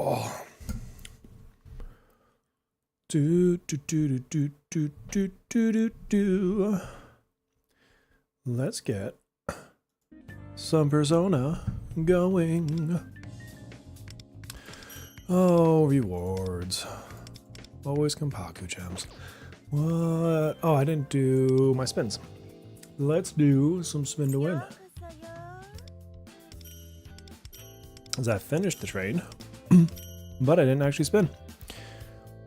Oh. Do do do do do do do do do. Let's get some Persona going. Oh, rewards. Always Kompaku gems. What? Oh, I didn't do my spins. Let's do some spin to win. As I finished the trade, but I didn't actually spin.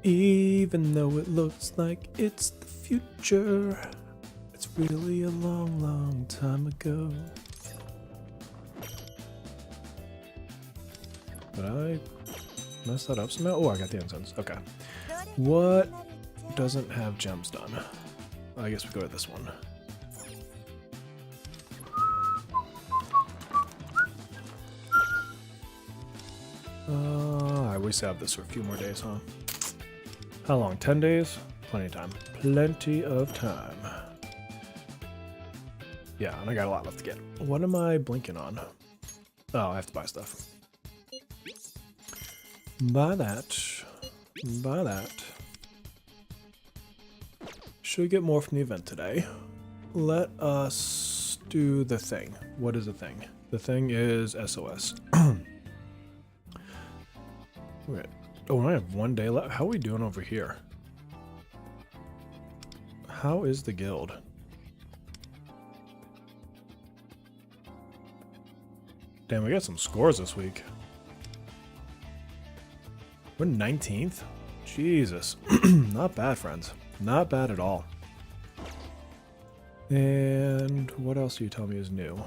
Even though it looks like it's the future, it's really a long, long time ago. Did I mess that up somehow? Oh, I got the incense. Okay. What doesn't have gems done? I guess we go to this one. We still have this for a few more days, huh? How long? 10 days? Plenty of time. Plenty of time. Yeah, and I got a lot left to get. What am I blinking on? Oh, I have to buy stuff. Buy that. Buy that. Should get more from the event today. Let us do the thing. What is the thing? The thing is SOS. Wait. Oh, I have 1 day left. How are we doing over here? How is the guild? Damn, we got some scores this week. We're 19th? Jesus. Not bad, friends. Not bad at all. And what else do you tell me is new?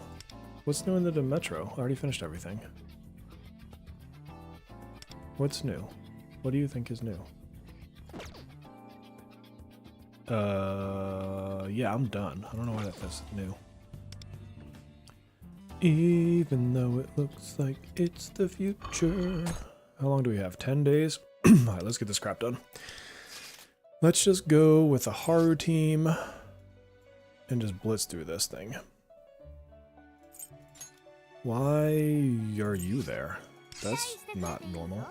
What's new in the Metro? I already finished everything. What's new? What do you think is new? Yeah, I'm done. I don't know why that's new. Even though it looks like it's the future. How long do we have? 10 days? Alright, let's get this crap done. Let's just go with a Haru team and just blitz through this thing. Why are you there? That's not normal.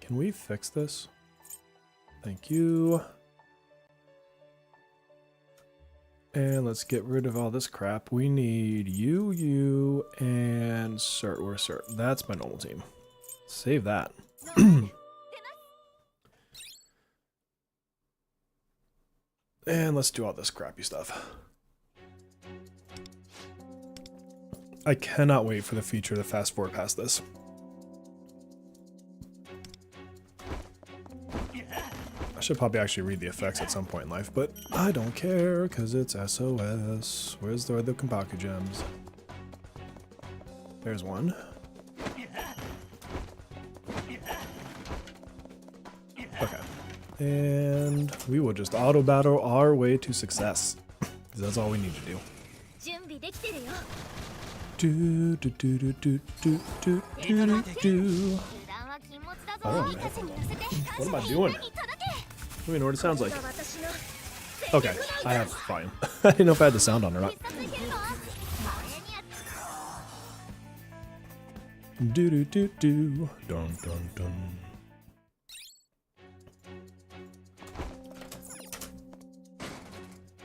Can we fix this? Thank you. And let's get rid of all this crap. We need you, and Cert. Where's Cert? That's my normal team. Save that. And let's do all this crappy stuff. I cannot wait for the feature to fast forward past this. I should probably actually read the effects at some point in life, but I don't care because it's SOS. Where's the Kompaku gems? There's one. Okay. And we will just auto battle our way to success. Because that's all we need to do. Do do do do do do do do do. Oh man. What am I doing? I don't even know what it sounds like. Okay, I have fine. I didn't know if I had the sound on or not. Do do do do. Dun dun dun.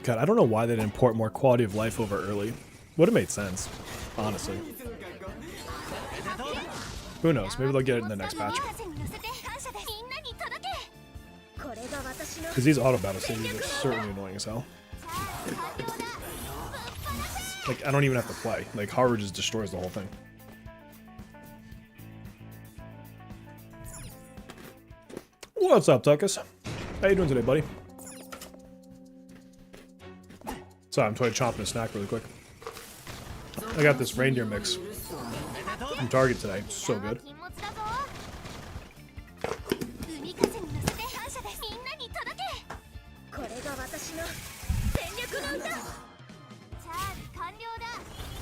God, I don't know why they didn't port more quality of life over early. Would have made sense, honestly. Who knows? Maybe they'll get it in the next patch. Because these auto battle stages are certainly annoying as hell. Like, I don't even have to play. Like, Haru just destroys the whole thing. What's up, Tuckus? How you doing today, buddy? Sorry, I'm trying to chomp a snack really quick. I got this reindeer mix from Target today. It's so good.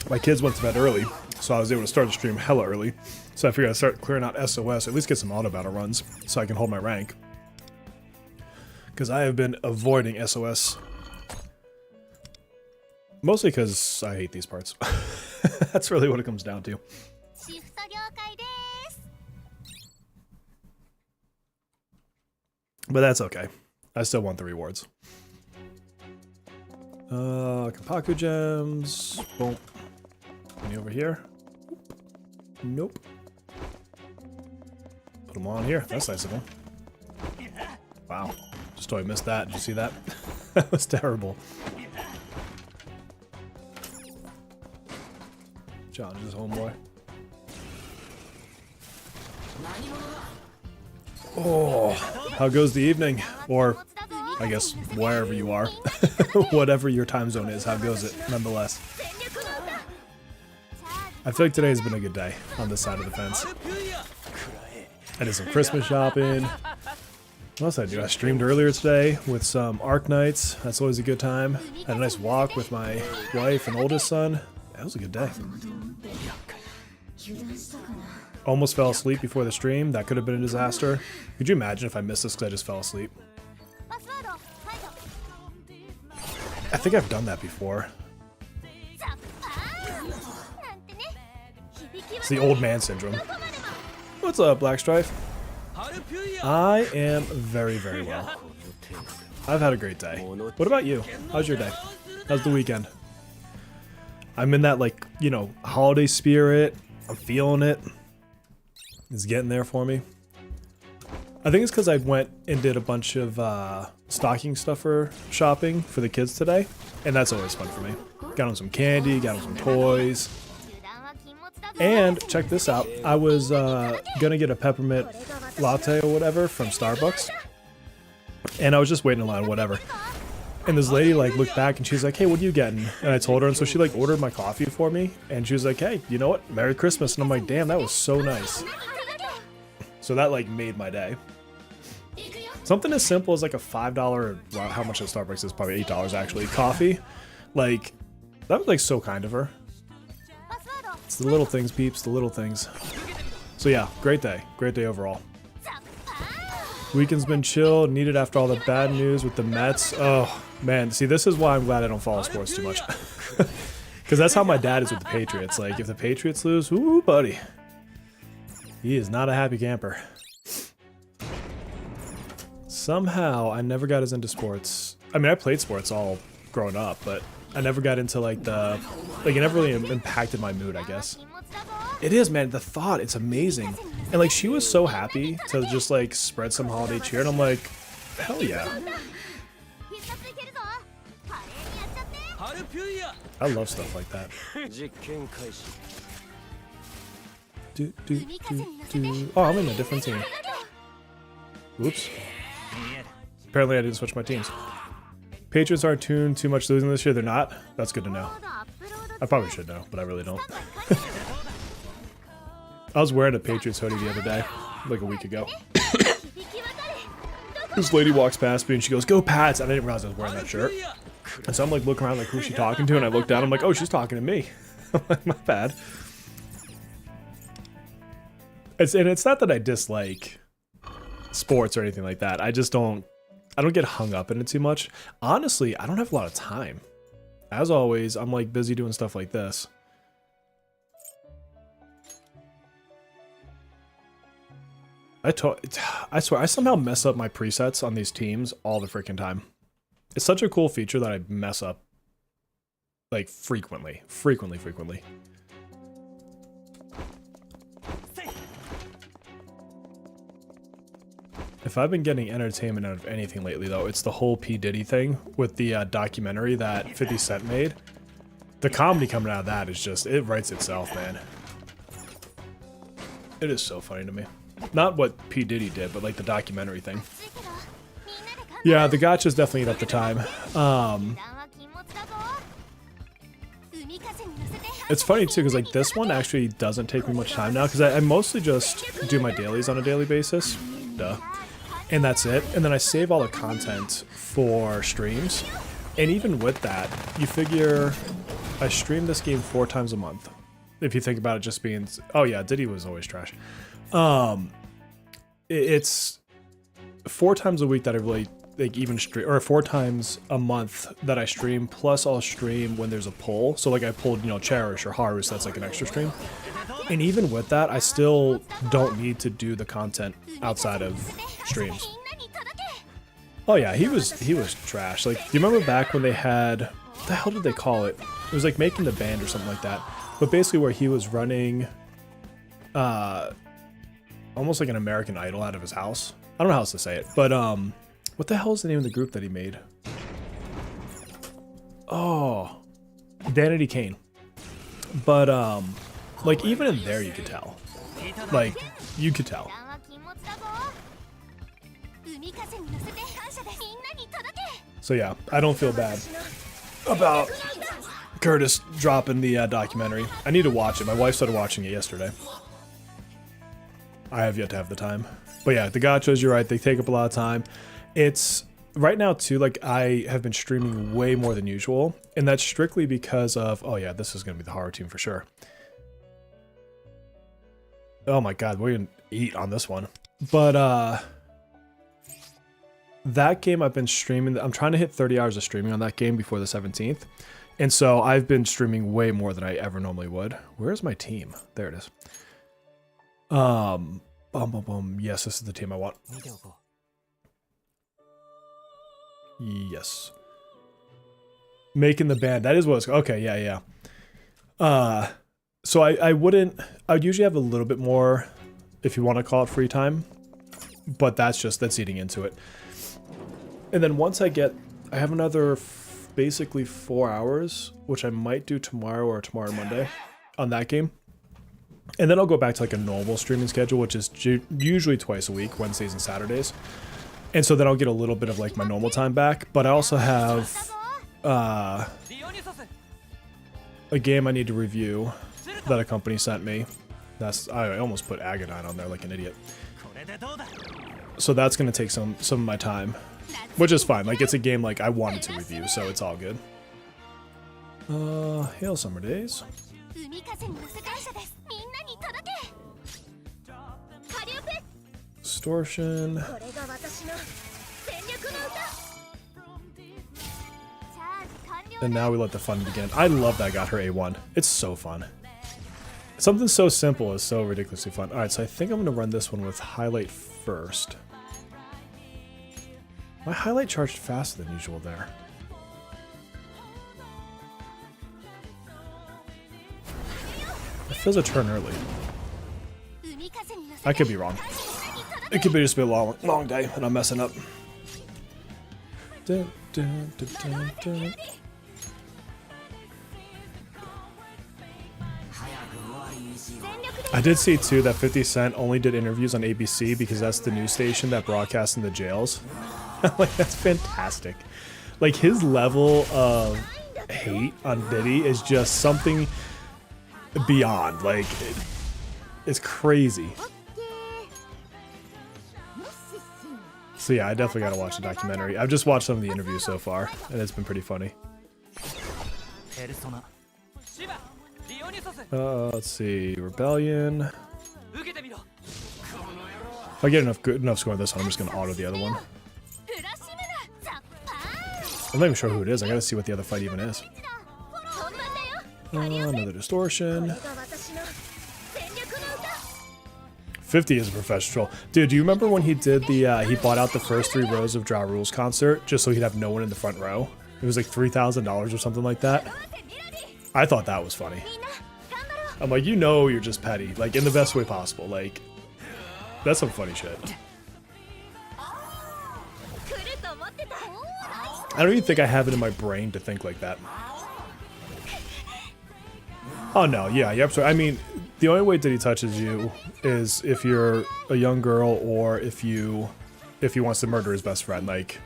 My kids went to bed early, so I was able to start the stream hella early. So I figured I'd start clearing out SOS, at least get some auto battle runs, so I can hold my rank. Because I have been avoiding SOS. Mostly because I hate these parts. That's really what it comes down to. But that's okay. I still want the rewards. Kapaku gems. Boom. Any over here? Nope. Put them on here. That's nice of them. Wow. Just totally missed that. Did you see that? That was terrible. Challenge his homeboy. Oh, how goes the evening? Or, I guess, wherever you are. Whatever your time zone is, how goes it, nonetheless? I feel like today has been a good day on this side of the fence. I did some Christmas shopping. What else did I do? I streamed earlier today with some Arc Nights. That's always a good time. Had a nice walk with my wife and oldest son. That was a good day. Almost fell asleep before the stream. That could have been a disaster. Could you imagine if I missed this because I just fell asleep? I think I've done that before. It's the old man syndrome. What's up, Black Strife? I am very, very well. I've had a great day. What about you? How's your day? How's the weekend? I'm in that, like, you know, holiday spirit. I'm feeling it. It's getting there for me. I think it's because I went and did a bunch of stocking stuffer shopping for the kids today. And that's always fun for me. Got them some candy, got them some toys. And check this out. I was gonna get a peppermint latte or whatever from Starbucks. And I was just waiting in line, whatever. And this lady like looked back and she's like, hey, what are you getting? And I told her, and so she like ordered my coffee for me. And she was like, hey, you know what? Merry Christmas. And I'm like, damn, that was so nice. So that like made my day. Something as simple as like a $5, well, how much at Starbucks is probably $8 actually, coffee. Like, that was like so kind of her. It's the little things, peeps, the little things. So yeah, great day overall. Weekend's been chill, needed after all the bad news with the Mets. Oh man, see, this is why I'm glad I don't follow sports too much. Because that's how my dad is with the Patriots. Like, if the Patriots lose, ooh, buddy. He is not a happy camper. Somehow, I never got as into sports. I mean, I played sports all growing up, but I never got into like it never really impacted my mood, I guess. It is, man, the thought, it's amazing. And like, she was so happy to just like spread some holiday cheer, and I'm like, hell yeah. I love stuff like that. Oh, I'm in a different team. Whoops. Apparently I didn't switch my teams. Patriots aren't tuned too much losing this year. They're not? That's good to know. I probably should know, but I really don't. I was wearing a Patriots hoodie the other day, like a week ago. This lady walks past me and she goes, "Go Pats!" And I didn't realize I was wearing that shirt. And so I'm like looking around like, who's she talking to? And I look down, I'm like, oh, she's talking to me. I'm like, my bad. And it's not that I dislike sports or anything like that. I just don't get hung up in it too much. Honestly, I don't have a lot of time. As always, I'm like busy doing stuff like this. I swear, I somehow mess up my presets on these teams all the freaking time. It's such a cool feature that I mess up, like, frequently. If I've been getting entertainment out of anything lately, though, it's the whole P. Diddy thing with the documentary that 50 Cent made. The comedy coming out of that is just, it writes itself, man. It is so funny to me. Not what P. Diddy did, but like the documentary thing. Yeah, the Gacha's definitely eat up the time. It's funny too, because like this one actually doesn't take me much time now, because I mostly just do my dailies on a daily basis. Duh. And that's it. And then I save all the content for streams. And even with that, you figure I stream this game 4 times a month. If you think about it just being, oh yeah, Diddy was always trash. It's 4 times a week that I really like even stream, or 4 times a month that I stream, plus I'll stream when there's a poll. So like I pulled, you know, Cherish or Haru, so that's like an extra stream. And even with that, I still don't need to do the content outside of streams. Oh yeah, he was trash. Like, do you remember back when they had, what the hell did they call it? It was like Making the Band or something like that. But basically where he was running almost like an American Idol out of his house. I don't know how else to say it, but what the hell is the name of the group that he made? Oh, Vanity Kane. But like even in there you could tell. Like you could tell. So yeah, I don't feel bad about Curtis dropping the documentary. I need to watch it. My wife started watching it yesterday. I have yet to have the time. But yeah, the gachas, you're right, they take up a lot of time. It's right now too, like I have been streaming way more than usual, and that's strictly because of, oh yeah, this is gonna be the Haru team for sure. Oh my god, we're gonna eat on this one. But that game I've been streaming, I'm trying to hit 30 hours of streaming on that game before the 17th. And so I've been streaming way more than I ever normally would. Where's my team? There it is. Yes, this is the team I want. Yes. Making the Band. That is what it's, okay, yeah. So I would usually have a little bit more, if you want to call it free time, but that's eating into it. And then once I have another basically 4 hours, which I might do tomorrow or tomorrow Monday on that game. And then I'll go back to like a normal streaming schedule, which is usually twice a week, Wednesdays and Saturdays. And so then I'll get a little bit of like my normal time back, but I also have a game I need to review that a company sent me. I almost put Agonine on there like an idiot. So that's going to take some of my time, which is fine. Like it's a game like I wanted to review, so it's all good. Hail Summer Days. Distortion. And now we let the fun begin. I love that I got her A1. It's so fun. Something so simple is so ridiculously fun. Alright, so I think I'm going to run this one with highlight first. My highlight charged faster than usual there. It feels a turn early. I could be wrong. It could be just be a long day and I'm messing up. Dun, dun, dun, dun, dun. I did see too that 50 Cent only did interviews on ABC because that's the news station that broadcasts in the jails. Like that's fantastic. Like his level of hate on Diddy is just something beyond. Like it's crazy. So yeah, I definitely gotta watch the documentary. I've just watched some of the interviews so far, and it's been pretty funny. Let's see, Rebellion. If I get enough score on this one, I'm just gonna auto the other one. I'm not even sure who it is. I gotta see what the other fight even is. Another Distortion. 50 is a professional. Dude, do you remember when he did the, he bought out the first 3 rows of Ja Rule's concert just so he'd have no one in the front row? It was like $3,000 or something like that. I thought that was funny. I'm like, you know you're just petty, like in the best way possible. Like, that's some funny shit. I don't even think I have it in my brain to think like that. Oh no, yeah, you're absolutely. I mean, the only way that he touches you is if you're a young girl or if he wants to murder his best friend. Like,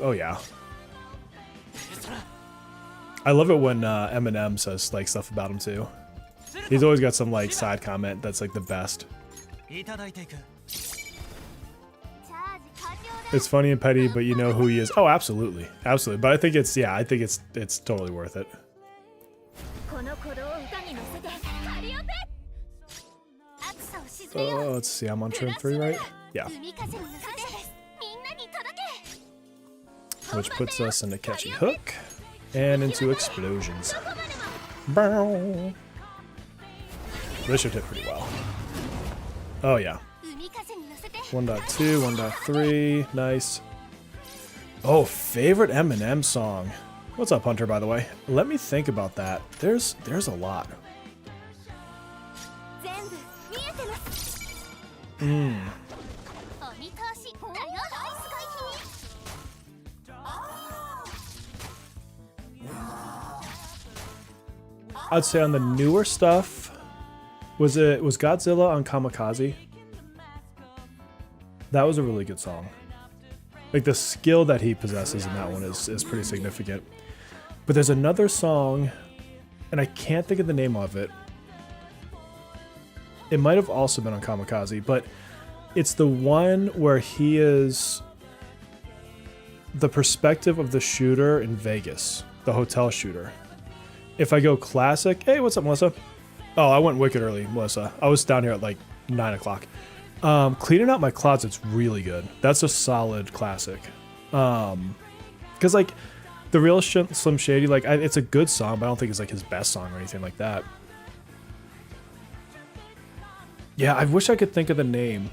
oh yeah. I love it when Eminem says like stuff about him too. He's always got some like side comment that's like the best. It's funny and petty, but you know who he is. Oh, absolutely, absolutely. But I think it's it's totally worth it. Let's see. I'm on turn 3, right? Yeah. Which puts us in a catchy hook and into explosions. Bow. This should hit pretty well. Oh yeah. 1.2, 1.3, nice. Oh, favorite Eminem song. What's up, Hunter, by the way? Let me think about that. There's a lot. I'd say on the newer stuff, was Godzilla on Kamikaze? That was a really good song. Like the skill that he possesses in that one is pretty significant. But there's another song, and I can't think of the name of it. It might have also been on Kamikaze, but it's the one where he is the perspective of the shooter in Vegas, the hotel shooter. If I go classic, hey, what's up, Melissa? Oh, I went wicked early, Melissa. I was down here at like 9 o'clock. Cleaning out my closet's really good. That's a solid classic. Because like the real Slim Shady, like it's a good song, but I don't think it's like his best song or anything like that. Yeah, I wish I could think of the name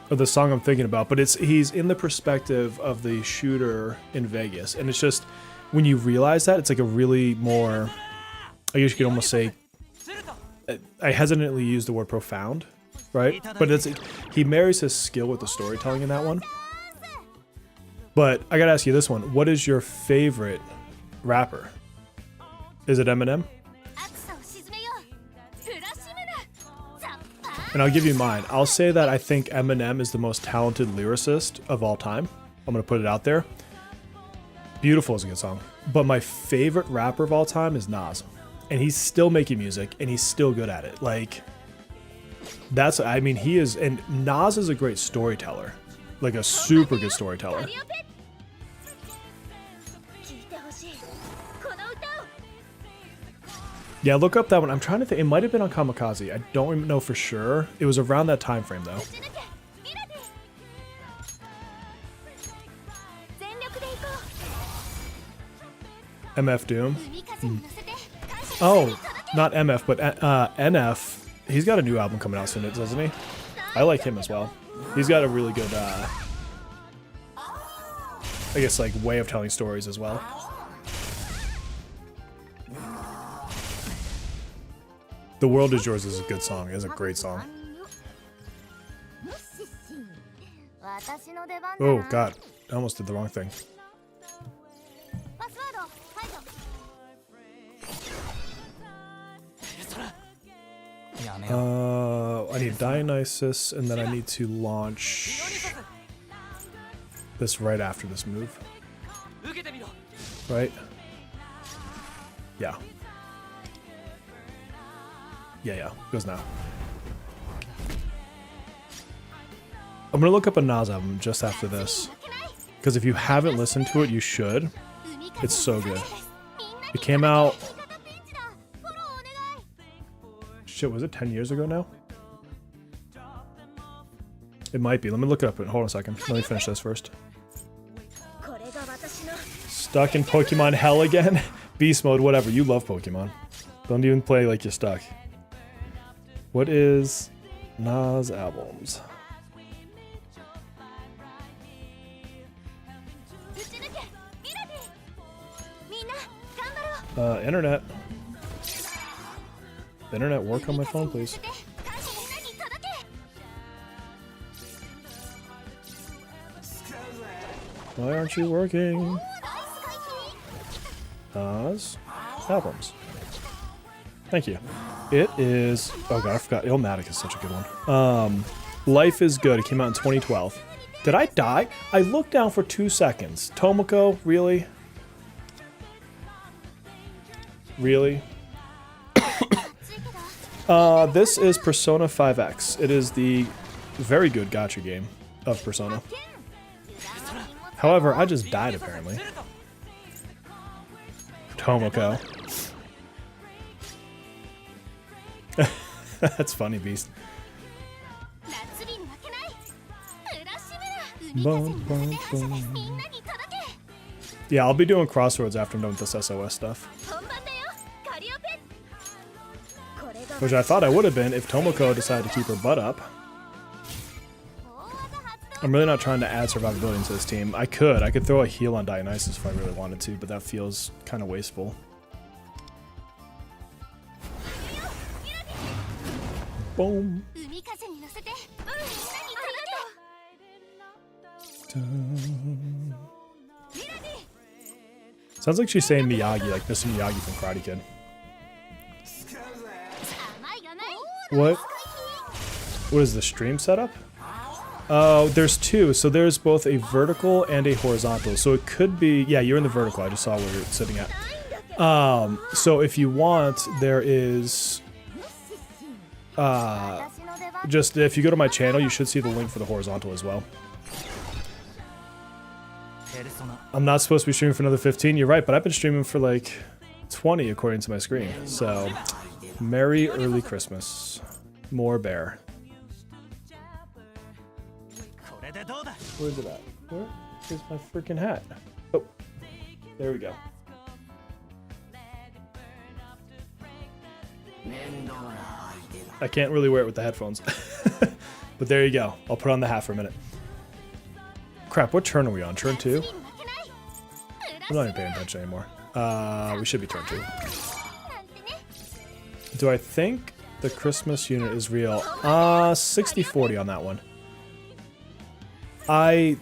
of the song I'm thinking about, but he's in the perspective of the shooter in Vegas, and it's just when you realize that, it's like a really more, I guess you could almost say, I hesitantly use the word profound, right? But he marries his skill with the storytelling in that one. But I gotta ask you this one: what is your favorite rapper? Is it Eminem? And I'll give you mine. I'll say that I think Eminem is the most talented lyricist of all time. I'm gonna put it out there. Beautiful is a good song. But my favorite rapper of all time is Nas. And he's still making music, and he's still good at it. Like, he is, and Nas is a great storyteller. Like a super good storyteller. Yeah, look up that one. I'm trying to think. It might have been on Kamikaze. I don't know for sure. It was around that time frame, though. MF Doom. Oh, not MF, but NF. He's got a new album coming out soon, doesn't he? I like him as well. He's got a really good, I guess, like, way of telling stories as well. The World Is Yours is a good song. It's a great song. Oh, God. I almost did the wrong thing. I need Dionysus, and then I need to launch this right after this move. Right? Yeah. Yeah. Goes now. I'm gonna look up a Nas album just after this. Because if you haven't listened to it, you should. It's so good. It came out... Shit, was it 10 years ago now? It might be. Let me look it up. Hold on a second. Let me finish this first. Stuck in Pokemon hell again? Beast mode, whatever. You love Pokemon. Don't even play like you're stuck. What is Nas albums? Internet. Internet work on my phone, please. Why aren't you working? Nas albums. Thank you. It is... Oh god, I forgot. Illmatic is such a good one. Life is Good. It came out in 2012. Did I die? I looked down for 2 seconds. Tomoko? Really? Really? This is Persona 5X. It is the very good gacha game of Persona. However, I just died apparently. Tomoko. That's funny, Beast. Yeah, I'll be doing Crossroads after I'm done with this SOS stuff. which I thought I would have been if Tomoko decided to keep her butt up. I'm really not trying to add survivability into this team. I could throw a heal on Dionysus if I really wanted to, but that feels kind of wasteful. Boom. Sounds like she's saying Miyagi, like Mr. Miyagi from Karate Kid. What is the stream setup? Oh, there's two. So there's both a vertical and a horizontal. So it could be, yeah, you're in the vertical. I just saw where you're sitting at. So if you want, there is, just if you go to my channel, you should see the link for the horizontal as well. I'm not supposed to be streaming for another 15. You're right, but I've been streaming for like 20 according to my screen. So, Merry Early Christmas. More bear. Where's it at? Where's my freaking hat? Oh, there we go. I can't really wear it with the headphones. But there you go. I'll put on the hat for a minute. Crap, what turn are we on? Turn 2? I'm not even paying attention anymore. We should be turn 2. Do I think the Christmas unit is real? 60-40 on that one. I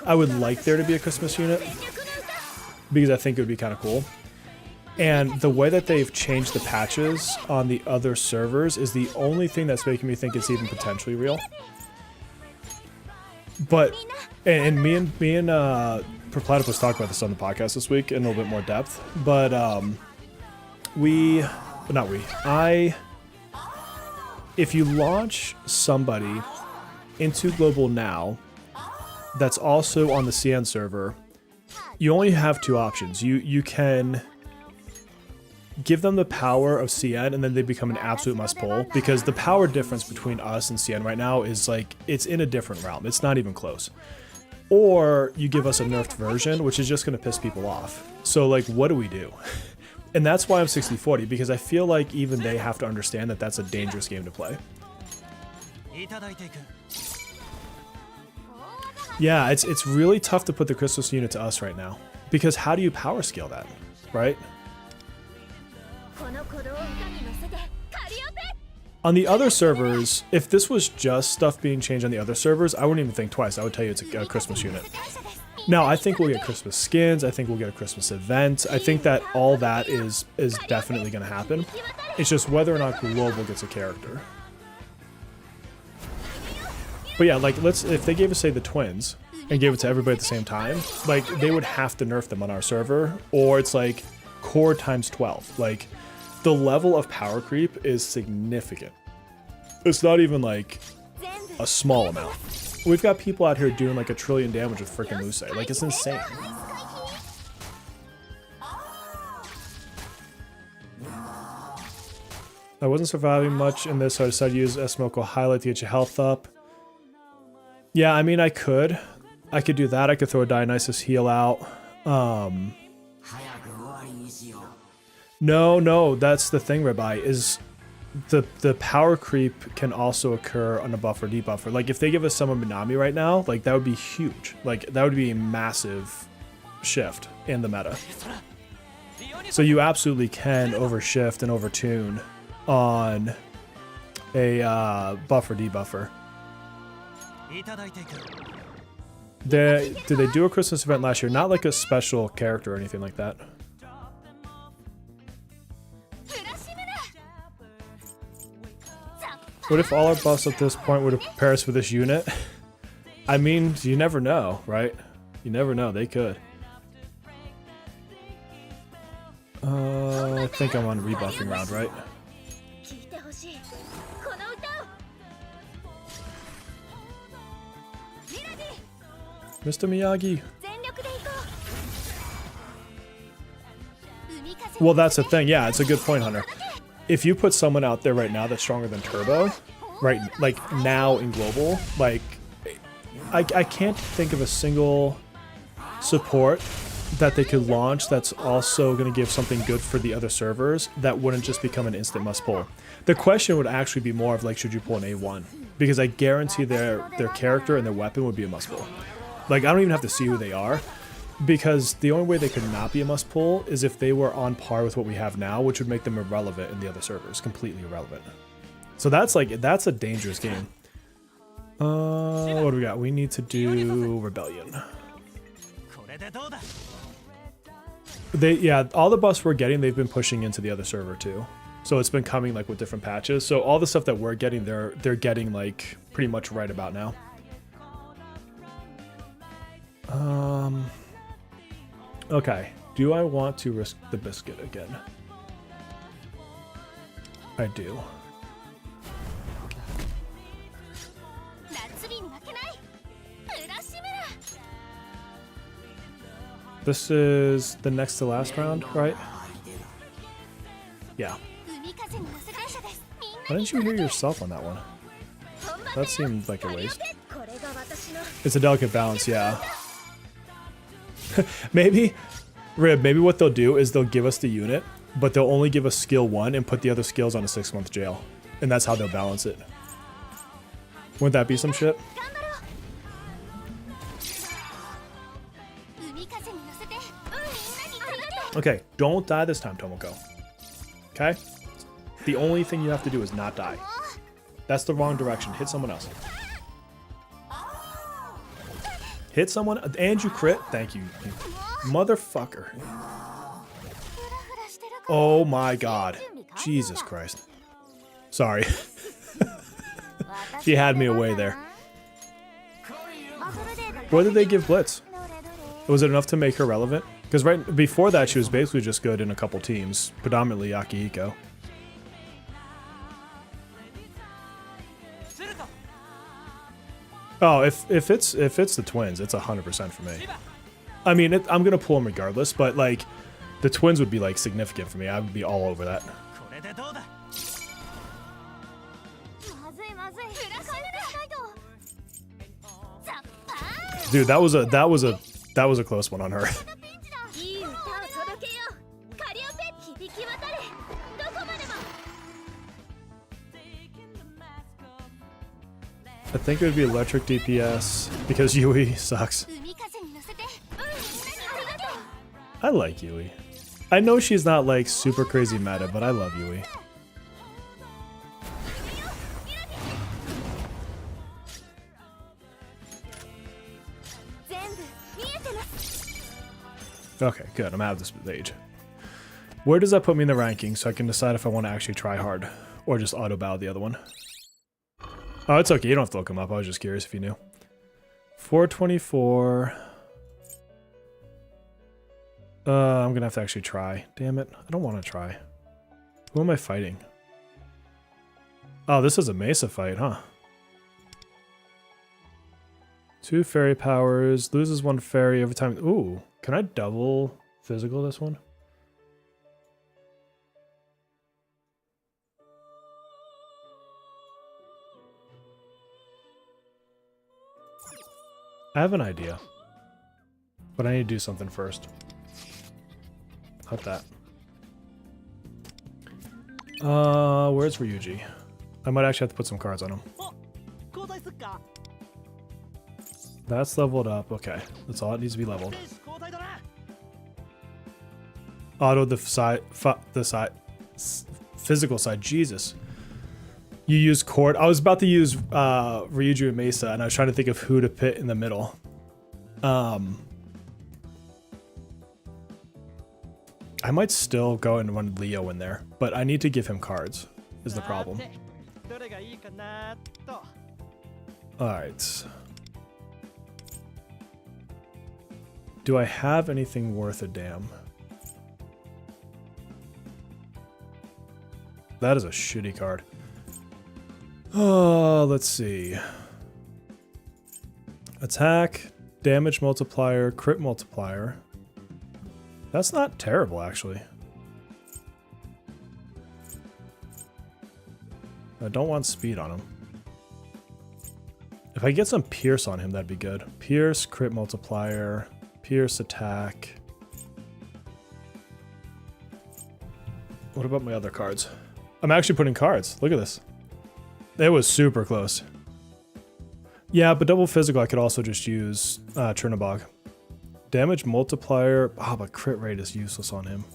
would like there to be a Christmas unit because I think it would be kind of cool. And the way that they've changed the patches on the other servers is the only thing that's making me think it's even potentially real. But, and me and Platypus talked about this on the podcast this week in a little bit more depth. But if you launch somebody into Global Now that's also on the CN server, you only have two options. You can give them the power of CN and then they become an absolute must pull, because the power difference between us and CN right now is like, it's in a different realm. It's not even close. Or you give us a nerfed version, which is just going to piss people off. So like, what do we do? And that's why I'm 60-40, because I feel like even they have to understand that that's a dangerous game to play. Yeah, it's really tough to put the Christmas unit to us right now, because how do you power scale that, right? On the other servers, if this was just stuff being changed on the other servers, I wouldn't even think twice. I would tell you it's a Christmas unit. Now, I think we'll get Christmas skins. I think we'll get a Christmas event. I think that all that is definitely going to happen. It's just whether or not Global gets a character. But yeah, like, if they gave us, say, the twins and gave it to everybody at the same time, like, they would have to nerf them on our server, or it's like core times 12. Like, the level of power creep is significant. It's not even like a small amount. We've got people out here doing like 1 trillion damage with freaking Luce. Like, it's insane. I wasn't surviving much in this, so I decided to use Smoko highlight to get your health up. Yeah, I mean, I could do that. I could throw a Dionysus heal out. No, that's the thing, Rabbi, is the power creep can also occur on a buffer debuffer. Like, if they give us someone Minami right now, like, that would be huge. Like, that would be a massive shift in the meta. So you absolutely can overshift and overtune on a buffer debuffer. Did they do a Christmas event last year? Not like a special character or anything like that. What if all our buffs at this point were to prepare us for this unit? I mean, you never know, right? You never know. They could. I think I'm on rebuffing round, right? Mr. Miyagi. Well, that's the thing. Yeah, it's a good point, Hunter. If you put someone out there right now that's stronger than Turbo, right, like now in Global, like, I can't think of a single support that they could launch that's also going to give something good for the other servers that wouldn't just become an instant must pull. The question would actually be more of like, should you pull an A1? Because I guarantee their character and their weapon would be a must pull. Like, I don't even have to see who they are, because the only way they could not be a must pull is if they were on par with what we have now, which would make them irrelevant in the other servers, completely irrelevant. So that's a dangerous game. What do we got? We need to do Rebellion. All the buffs we're getting, they've been pushing into the other server too. So it's been coming like with different patches. So all the stuff that we're getting, they're getting like pretty much right about now. Okay. Do I want to risk the biscuit again? I do. This is the next to last round, right? Yeah. Why didn't you hear yourself on that one? That seemed like a waste. It's a delicate balance, yeah. maybe what they'll do is they'll give us the unit, but they'll only give us skill 1 and put the other skills on a 6-month jail. And that's how they'll balance it. Wouldn't that be some shit? Okay, don't die this time, Tomoko. Okay? The only thing you have to do is not die. That's the wrong direction. Hit someone else. Hit someone, and you crit. Thank you, you motherfucker. Oh my god. Jesus Christ. Sorry. He had me away there. What did they give Blitz? Was it enough to make her relevant? Because right before that, she was basically just good in a couple teams, predominantly Akihiko. Oh, if it's the twins, it's 100% for me. I mean, I'm gonna pull them regardless, but like, the twins would be like significant for me. I would be all over that. Dude, that was a close one on her. I think it would be electric DPS because Yui sucks. I like Yui. I know she's not like super crazy meta, but I love Yui. Okay, good. I'm out of this stage. Where does that put me in the ranking so I can decide if I want to actually try hard or just auto bow the other one? Oh, it's okay. You don't have to look him up. I was just curious if you knew. 424. I'm gonna have to actually try. Damn it. I don't want to try. Who am I fighting? Oh, this is a Mesa fight, huh? 2 fairy powers. Loses 1 fairy every time. Ooh. Can I double physical this one? I have an idea, but I need to do something first. Cut that. Where's Ryuji? I might actually have to put some cards on him. That's leveled up. Okay, that's all it needs to be leveled. Auto the side, physical side. Jesus. You use Court. I was about to use Ryuji and Mesa, and I was trying to think of who to pit in the middle. I might still go and run Leo in there, but I need to give him cards, is the problem. Alright. Do I have anything worth a damn? That is a shitty card. Let's see. Attack, damage multiplier, crit multiplier. That's not terrible, actually. I don't want speed on him. If I get some pierce on him, that'd be good. Pierce, crit multiplier, pierce, attack. What about my other cards? I'm actually putting cards. Look at this. It was super close. Yeah, but double physical, I could also just use Chernobog. Damage multiplier. Oh, but crit rate is useless on him.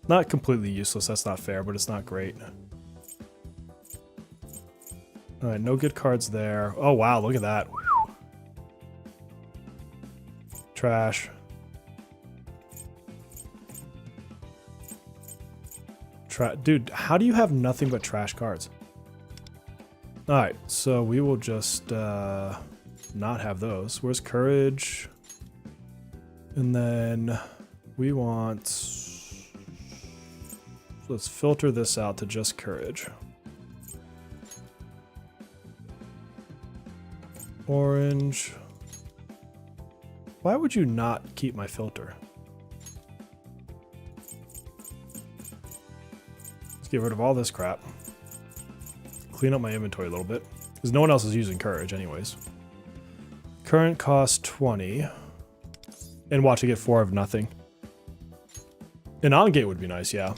Not completely useless, that's not fair, but it's not great. Alright, no good cards there. Oh wow, look at that. Trash. Dude, how do you have nothing but trash cards? Alright, so we will just not have those. Where's courage? And then we want... Let's filter this out to just courage. Orange. Why would you not keep my filter? Let's get rid of all this crap. Clean up my inventory a little bit. Because no one else is using courage anyways. Current cost 20. And watch, I get 4 of nothing. An on-gate would be nice, yeah.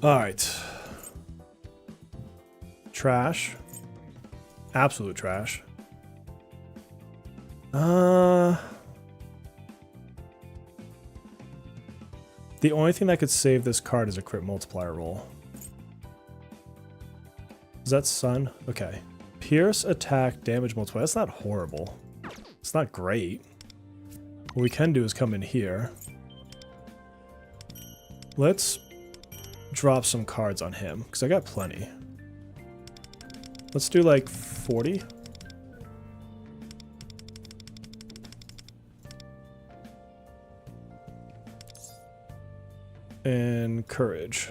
Alright. Trash. Absolute trash. The only thing that could save this card is a crit multiplier roll. Is that Sun? Okay. Pierce, attack, damage multiplier. That's not horrible. It's not great. What we can do is come in here. Let's drop some cards on him, because I got plenty. Let's do like 40. And courage.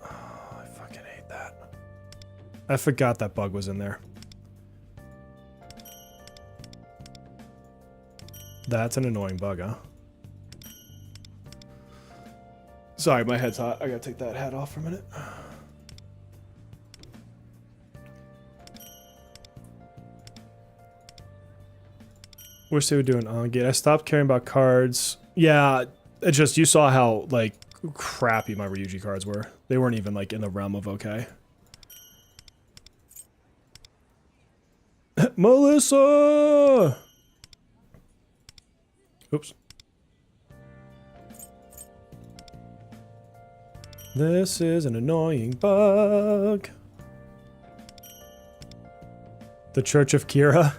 Oh, I fucking hate that. I forgot that bug was in there. That's an annoying bug, huh? Sorry, my head's hot. I gotta take that hat off for a minute. Wish they would do an on-gate. I stopped caring about cards. Yeah, it's just, you saw how, like, crappy my Ryuji cards were. They weren't even, like, in the realm of okay. Melissa! Oops. This is an annoying bug. The Church of Kira.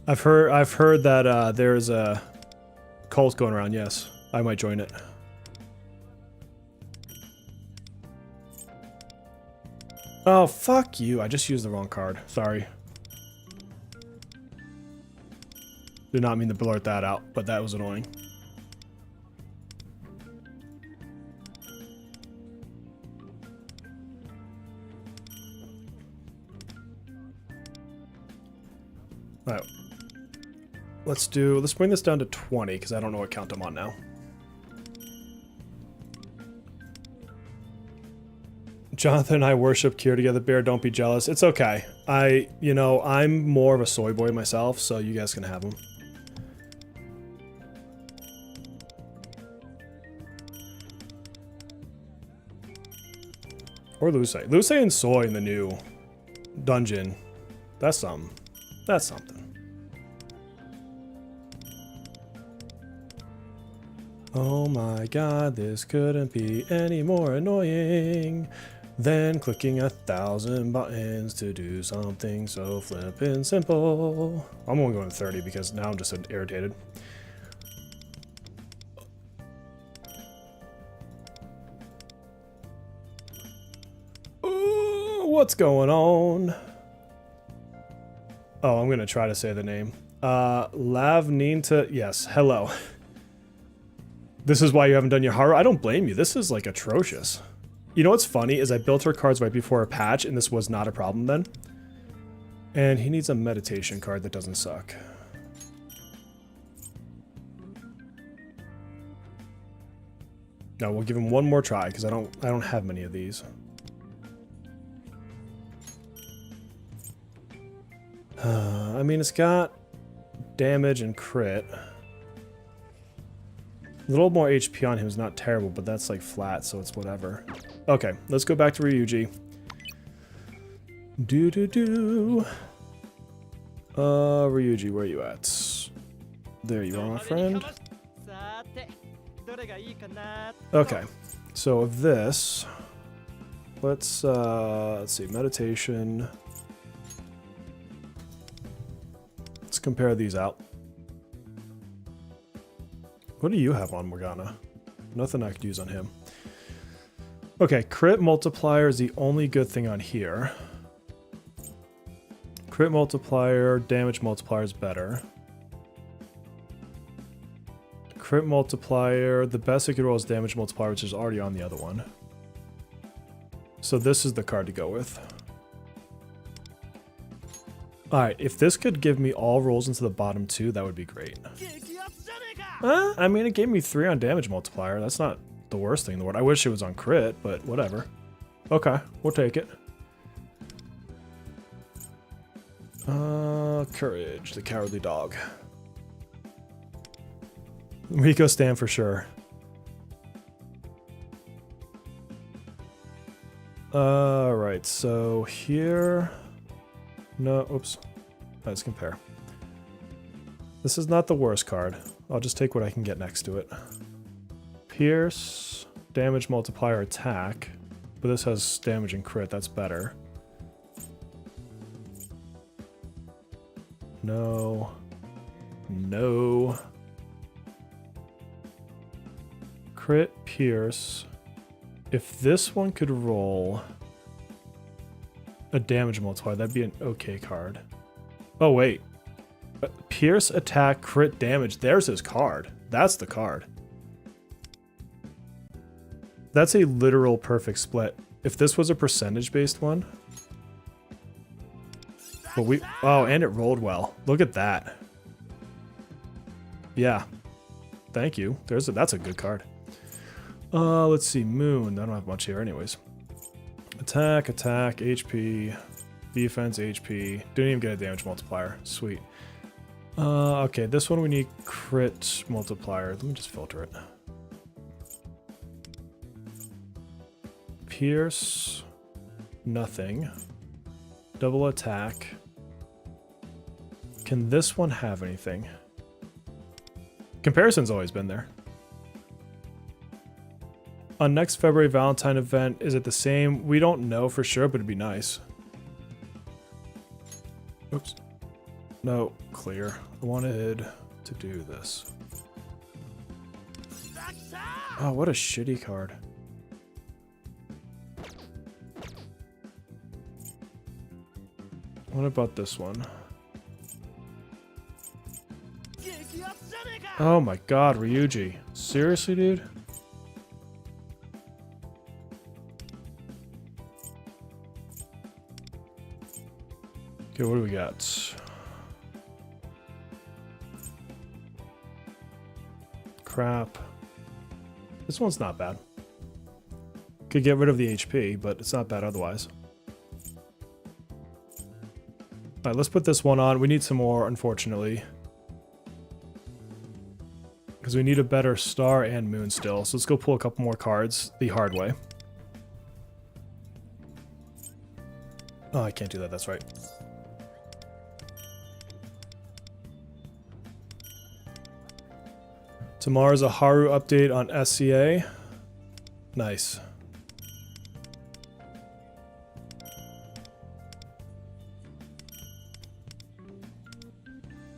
I've heard that there's a cult going around. Yes, I might join it. Oh, fuck you. I just used the wrong card. Sorry. Did not mean to blurt that out, but that was annoying. Alright. Let's bring this down to 20, because I don't know what count I'm on now. Jonathan and I worship Kira together. Bear, don't be jealous. It's okay. I'm more of a soy boy myself, so you guys can have them. Or Luce. Luce and Soy in the new dungeon. That's something. That's something. Oh my god, this couldn't be any more annoying than clicking 1,000 buttons to do something so flippin' simple. I'm only going to 30 because now I'm just irritated. Ooh, what's going on? Oh, I'm going to try to say the name. Lavninta, yes, hello. This is why you haven't done your Haru. I don't blame you. This is like atrocious. You know what's funny is I built her cards right before a patch and this was not a problem then. And he needs a meditation card that doesn't suck. No, we'll give him one more try because I don't have many of these. I mean, it's got damage and crit. A little more HP on him is not terrible, but that's like flat, so it's whatever. Okay, let's go back to Ryuji. Ryuji, where are you at? There you are, my friend. Okay, so of this, let's see, meditation. Let's compare these out. What do you have on Morgana? Nothing I could use on him. Okay, crit multiplier is the only good thing on here. Crit multiplier, damage multiplier is better. Crit multiplier, the best it could roll is damage multiplier, which is already on the other one. So this is the card to go with. Alright, if this could give me all rolls into the bottom two, that would be great. I mean, it gave me 3 on damage multiplier. That's not the worst thing in the world. I wish it was on crit, but whatever. Okay, we'll take it. Courage, the cowardly dog. Rico stand for sure. Alright, so here... No, oops. Let's compare. This is not the worst card. I'll just take what I can get next to it. Pierce, damage multiplier, attack. But this has damage and crit, that's better. No. No. Crit, pierce. If this one could roll a damage multiplier, that'd be an okay card. Oh, wait. Pierce, attack, crit, damage. There's his card. That's the card. That's a literal perfect split. If this was a percentage-based one... But we... Oh, and it rolled well. Look at that. Yeah. Thank you. That's a good card. Let's see. Moon. I don't have much here anyways. Attack, HP. Defense, HP. Didn't even get a damage multiplier. Sweet. Okay, this one we need crit multiplier. Let me just filter it. Pierce. Nothing. Double attack. Can this one have anything? Comparison's always been there. On next February Valentine event, is it the same? We don't know for sure, but it'd be nice. Oops. No, clear. I wanted to do this. Oh, what a shitty card. What about this one? Oh my god, Ryuji. Seriously, dude? Okay, what do we got? Crap. This one's not bad. Could get rid of the HP, but it's not bad otherwise. Alright, let's put this one on. We need some more, unfortunately. Because we need a better star and moon still. So let's go pull a couple more cards the hard way. Oh, I can't do that. That's right. Tomorrow's a Haru update on SCA. Nice.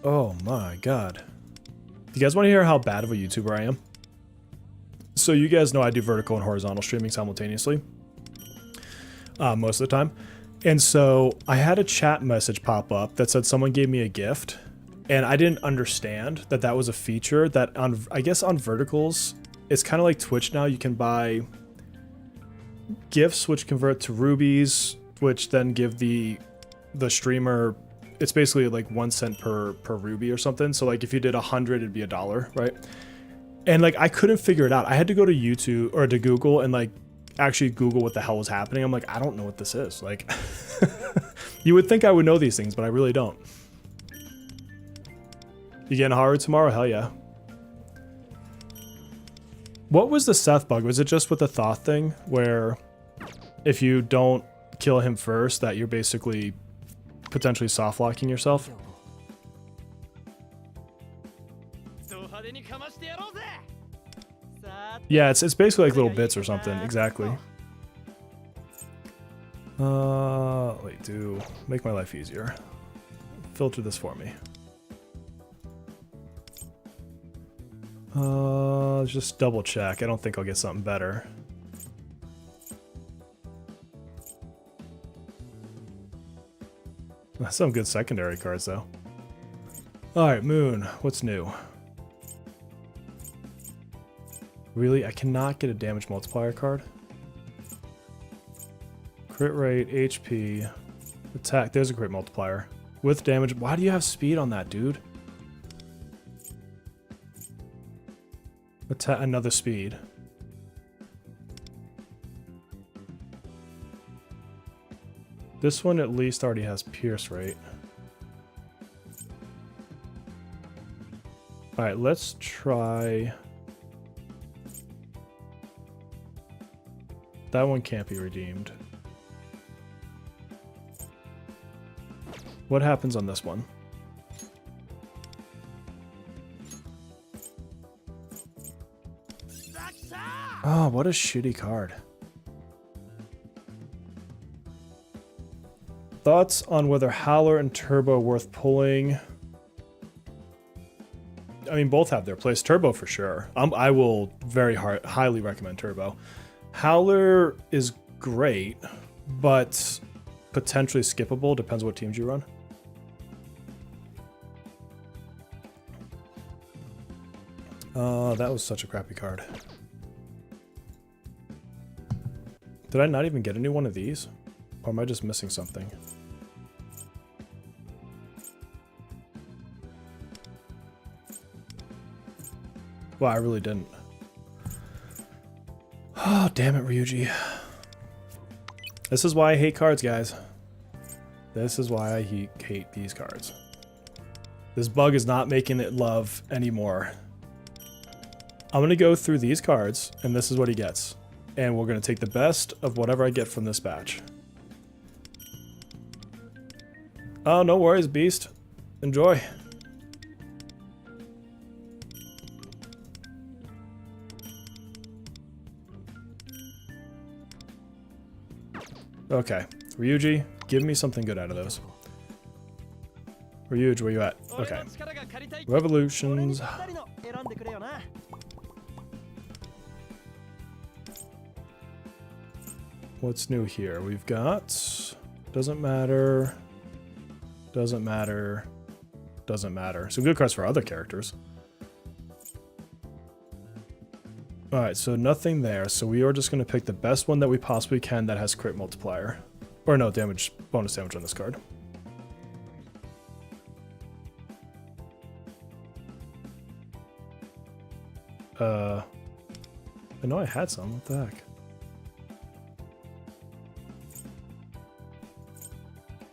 Oh my god. Do you guys want to hear how bad of a YouTuber I am? So you guys know I do vertical and horizontal streaming simultaneously. Most of the time. And so I had a chat message pop up that said someone gave me a gift. And I didn't understand that that was a feature that on, I guess on verticals, it's kind of like Twitch now. You can buy gifts which convert to rubies, which then give the streamer, it's basically like 1 cent per ruby or something. So like if you did 100, it'd be $1, right? And like I couldn't figure it out. I had to go to YouTube or to Google and like actually Google what the hell was happening. I'm like, I don't know what this is. Like you would think I would know these things, but I really don't. You getting Haru tomorrow? Hell yeah. What was the Seth bug? Was it just with the Thoth thing where if you don't kill him first that you're basically potentially soft locking yourself? Yeah, it's basically like little bits or something. Exactly. Wait, do make my life easier. Filter this for me. Just double check. I don't think I'll get something better. Some good secondary cards though. Alright, Moon, what's new? Really? I cannot get a damage multiplier card? Crit rate, HP, attack. There's a crit multiplier. With damage. Why do you have speed on that, dude? Attack, another speed. This one at least already has pierce rate. Alright, let's try... That one can't be redeemed. What happens on this one? Oh, what a shitty card. Thoughts on whether Howler and Turbo are worth pulling? I mean, both have their place. Turbo for sure. I will highly recommend Turbo. Howler is great, but potentially skippable. Depends what teams you run. That was such a crappy card. Did I not even get a new one of these? Or am I just missing something? Well, I really didn't. Oh, damn it, Ryuji. This is why I hate cards, guys. This is why I hate these cards. This bug is not making it love anymore. I'm going to go through these cards, and this is what he gets. And we're going to take the best of whatever I get from this batch. Oh, no worries, Beast. Enjoy. Okay. Ryuji, give me something good out of those. Ryuji, where you at? Okay. Revolutions. What's new here? We've got... Doesn't matter. Doesn't matter. Doesn't matter. Some good cards for other characters. Alright, so nothing there. So we are just going to pick the best one that we possibly can that has crit multiplier. Or no, damage, bonus damage on this card. I know I had some. What the heck?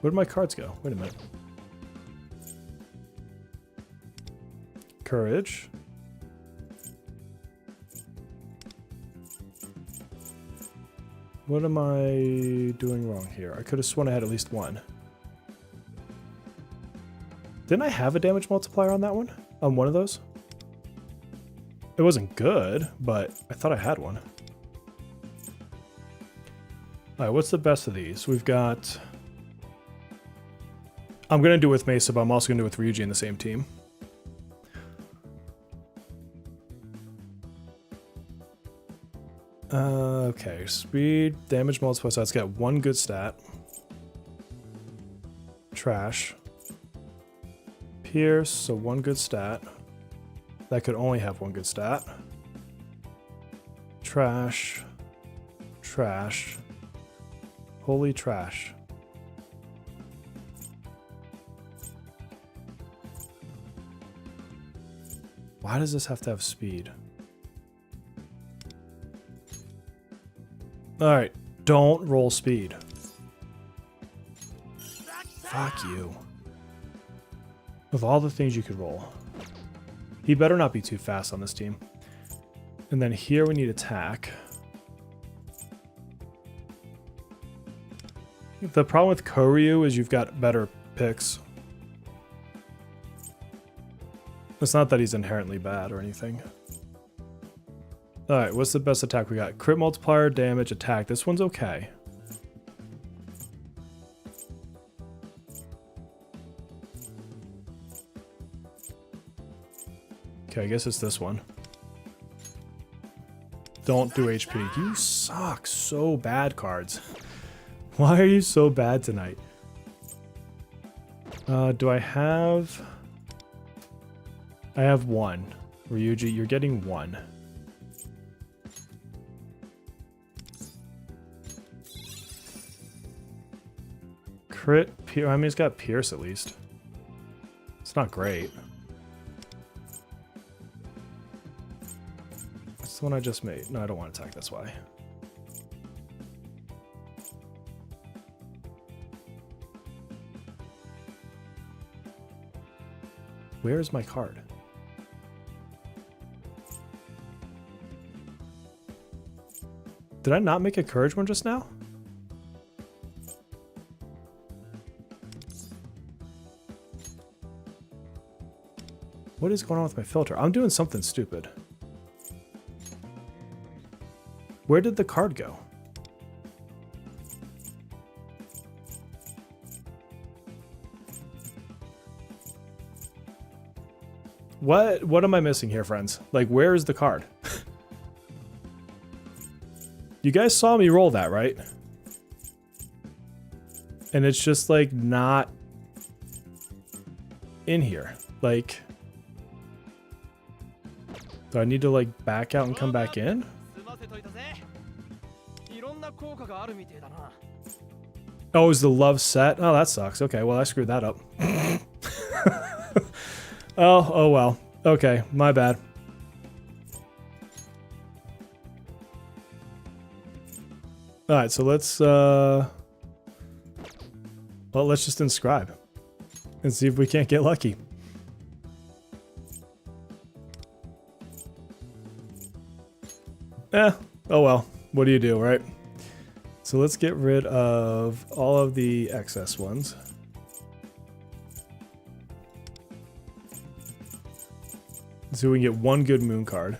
Where did my cards go? Wait a minute. Courage. What am I doing wrong here? I could have sworn I had at least one. Didn't I have a damage multiplier on that one? On one of those? It wasn't good, but I thought I had one. Alright, what's the best of these? We've got... I'm going to do it with Mesa, but I'm also going to do it with Ryuji in the same team. Okay, speed, damage multiplier, so it's got one good stat. Trash. Pierce, so one good stat. That could only have one good stat. Trash. Trash. Holy trash. Why does this have to have speed? Alright, don't roll speed. Fuck you. Of all the things you could roll. He better not be too fast on this team. And then here we need attack. The problem with Koryu is you've got better picks. It's not that he's inherently bad or anything. Alright, what's the best attack we got? Crit multiplier, damage, attack. This one's okay. Okay, I guess it's this one. Don't do HP. You suck so bad, cards. Why are you so bad tonight? Do I have... I have one. Ryuji, you're getting one. Crit, I mean, it's got Pierce at least. It's not great. That's the one I just made. No, I don't want to attack, that's why. Where's my card? Did I not make a courage one just now? What is going on with my filter? I'm doing something stupid. Where did the card go? What am I missing here, friends? Like, where is the card? You guys saw me roll that, right? And it's just, like, not in here. Like, do I need to, like, back out and come back in? Oh, is the love set? Oh, that sucks. Okay, well, I screwed that up. Oh well. Okay, my bad. Alright, so let's let's just inscribe and see if we can't get lucky. Oh well. What do you do, right? So let's get rid of all of the excess ones. So we can get one good moon card.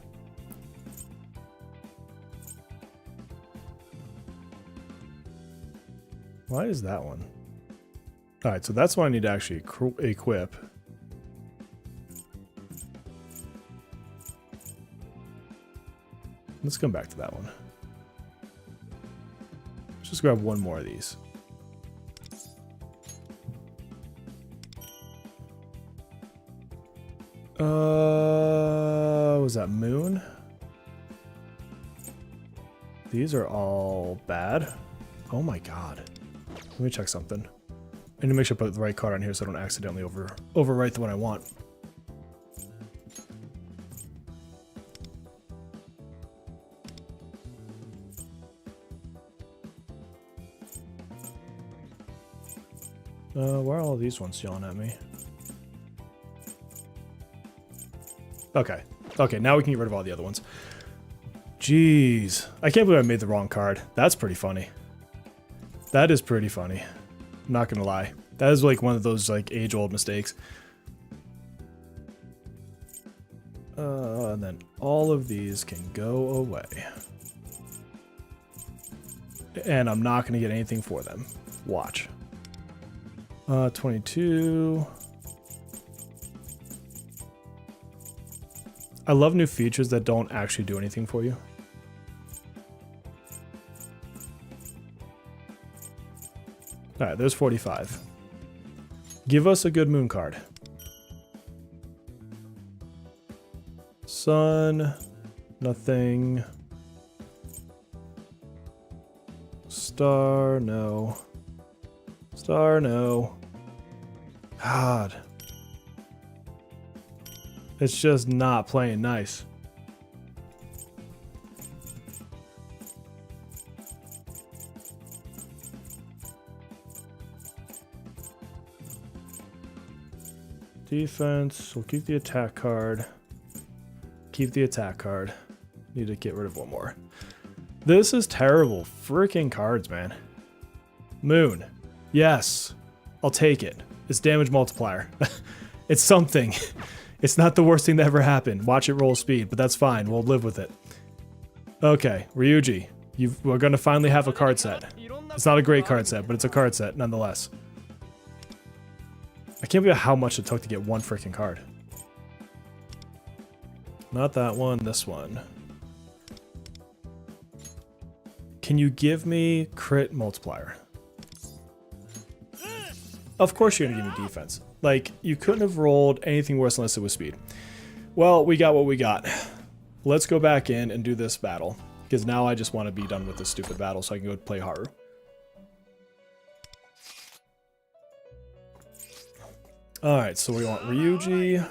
Why is that one? Alright, so that's what I need to actually equip. Let's come back to that one. Let's just grab one more of these. Was that moon? These are all bad. Oh my god. Let me check something. I need to make sure I put the right card on here so I don't accidentally overwrite the one I want. Why are all these ones yelling at me? Okay. Okay, now we can get rid of all the other ones. Jeez. I can't believe I made the wrong card. That's pretty funny. That is pretty funny. I'm not gonna lie. That is like one of those like age-old mistakes. And then all of these can go away. And I'm not gonna get anything for them. Watch. 22. I love new features that don't actually do anything for you. Alright, there's 45. Give us a good moon card. Sun. Nothing. Star, no. Star, no. God. It's just not playing nice. Defense. We'll keep the attack card. Keep the attack card. Need to get rid of one more. This is terrible. Freaking cards, man. Moon. Yes. I'll take it. It's damage multiplier. It's something. It's not the worst thing that ever happened. Watch it roll speed, but that's fine. We'll live with it. Okay, Ryuji. We're going to finally have a card set. It's not a great card set, but it's a card set nonetheless. I can't believe how much it took to get one freaking card. Not that one, this one. Can you give me crit multiplier? Of course you're gonna give me defense. Like, you couldn't have rolled anything worse unless it was speed. Well, we got what we got. Let's go back in and do this battle. Because now I just want to be done with this stupid battle so I can go play Haru. Alright, so we want Ryuji.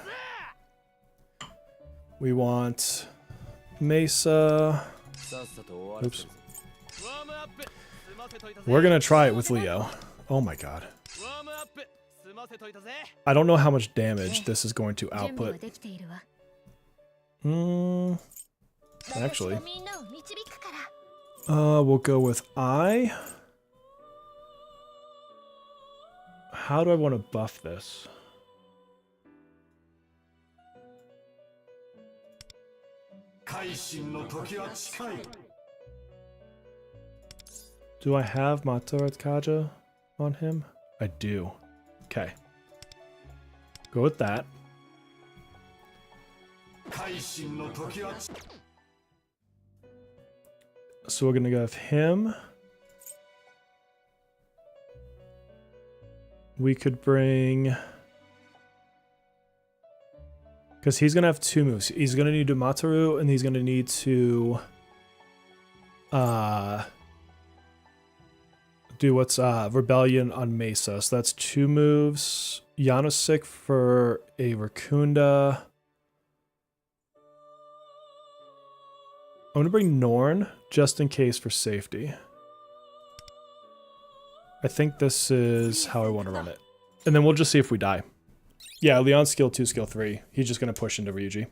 We want Mesa. Oops. We're gonna try it with Leo. Oh my god. I don't know how much damage this is going to output. Actually. We'll go with I. How do I want to buff this? Do I have Mataratkaja on him? I do. Okay. Go with that. So we're gonna go with him. We could bring... Because he's gonna have two moves. He's gonna need to Mataru, and he's gonna need to... do what's Rebellion on Mesa. So that's two moves. Yanosik for a Rakunda. I'm gonna bring Norn just in case for safety. I think this is how I want to run it. And then we'll just see if we die. Yeah, Leon's skill 2, skill 3. He's just gonna push into Ryuji.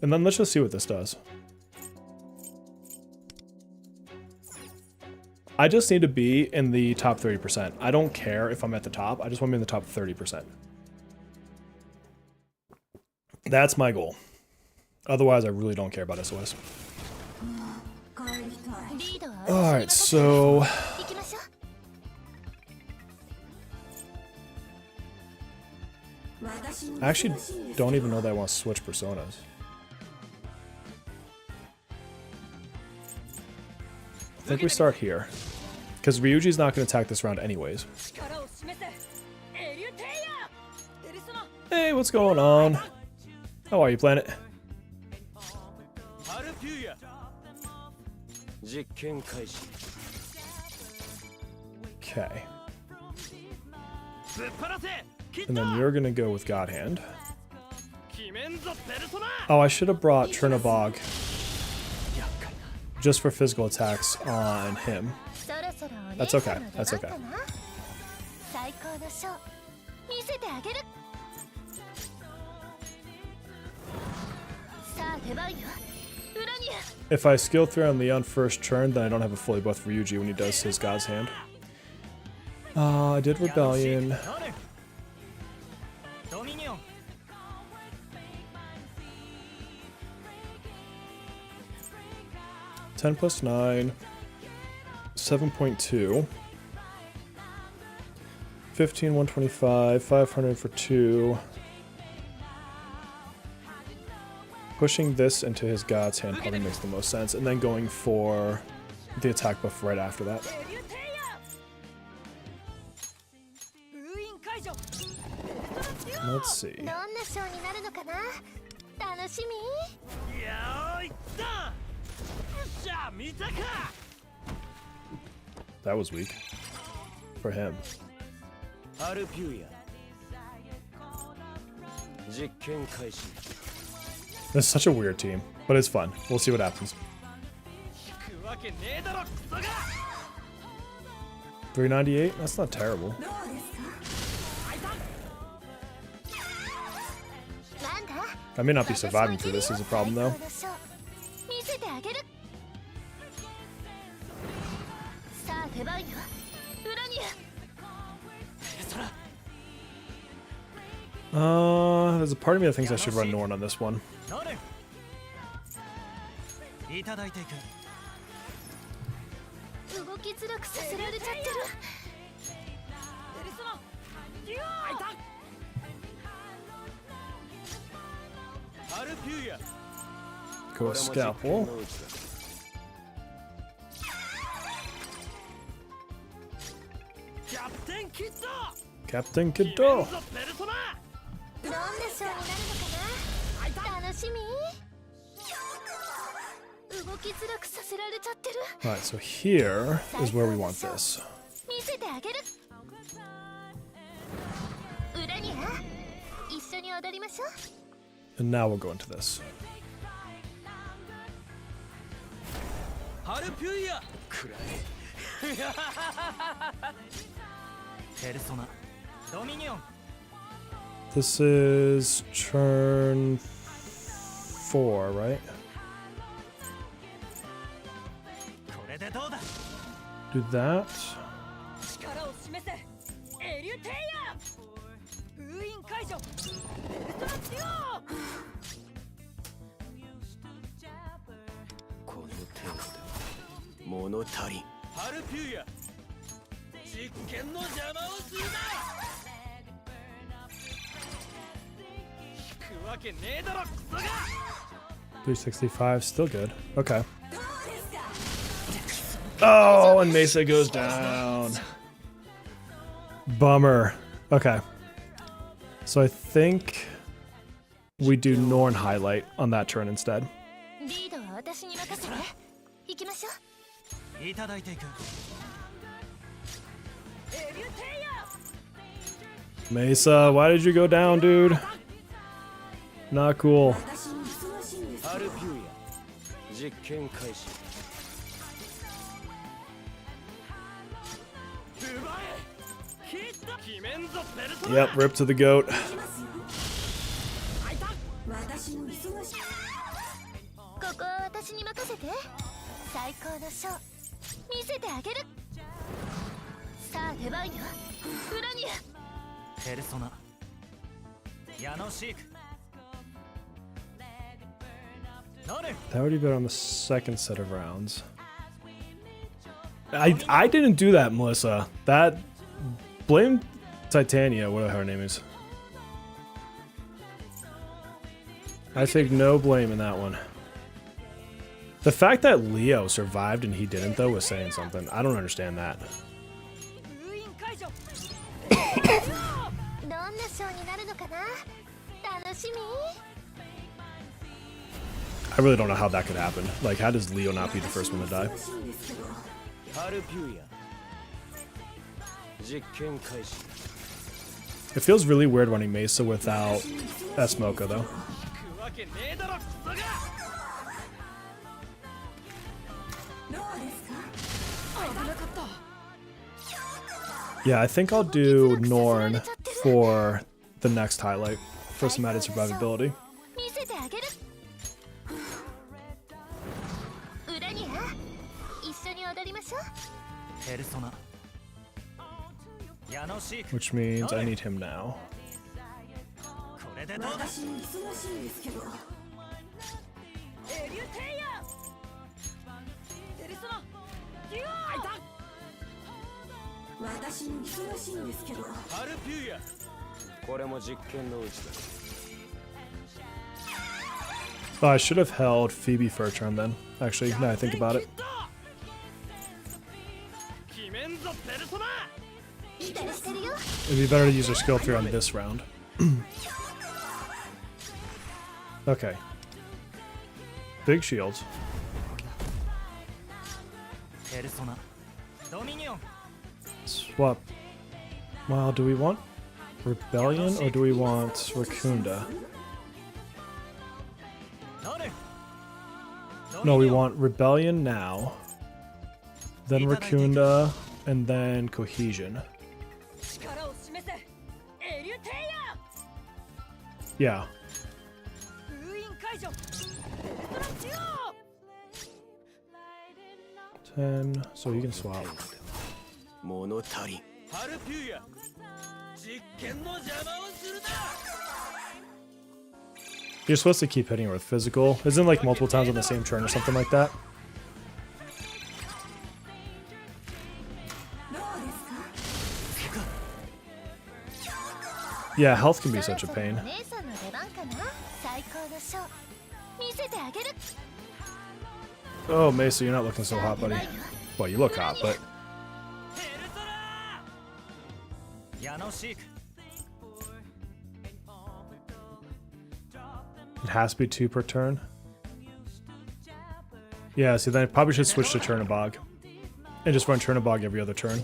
And then let's just see what this does. I just need to be in the top 30%. I don't care if I'm at the top. I just want to be in the top 30%. That's my goal. Otherwise, I really don't care about SOS. Alright, so... I actually don't even know that I want to switch personas. I think we start here. Because Ryuji's not going to attack this round anyways. Hey, what's going on? How are you, Planet? Okay. And then you're gonna go with God Hand. Oh, I should have brought Chernobog just for physical attacks on him. That's okay. That's okay. If I skill 3 on Leon first turn, then I don't have a fully buffed Ryuji when he does his God's Hand. I did Rebellion. $10 plus 9, 7.2, 15, 125, 500 for 2. Pushing this into his God's Hand probably makes the most sense, and then going for the attack buff right after that. Let's see. That was weak for him. This is such a weird team, but it's fun. We'll see what happens. 398? That's not terrible. I may not be surviving through this is a problem though. There's a part of me that thinks I should run Norn on this one. Go Scalpel. Captain Kiddo. Alright, so here is where we want this. And now we'll go into this. This is turn 4, right? Do that. $365, still good. Okay. Oh, and Mesa goes down. Bummer. Okay. So I think we do Norn highlight on that turn instead. Mesa, why did you go down, dude? Not cool. Yep, rip to the goat. That would be better on the second set of rounds. I didn't do that, Melissa. That blame Titania, whatever her name is. I take no blame in that one. The fact that Leo survived and he didn't though was saying something. I don't understand that. I really don't know how that could happen. Like, how does Leo not be the first one to die? It feels really weird running Mesa without Smoka though. Yeah, I think I'll do Norn for the next highlight for some added survivability. Which means I need him now. Oh, I should have held Phoebe for a turn then. Actually, now I think about it. It'd be better to use her skill 3 on this round. Okay. Big shields. Swap. Well, do we want Rebellion or do we want Rakunda? No, we want Rebellion now, then Rakunda, and then Cohesion. Yeah. 10, so you can swap. You're supposed to keep hitting her with physical. Isn't it like multiple times on the same turn or something like that? Yeah, health can be such a pain. Oh, Mesa, you're not looking so hot, buddy. Well, you look hot, but... It has to be 2 per turn. Yeah, see, then I probably should switch to Chernobog. And just run Chernobog every other turn.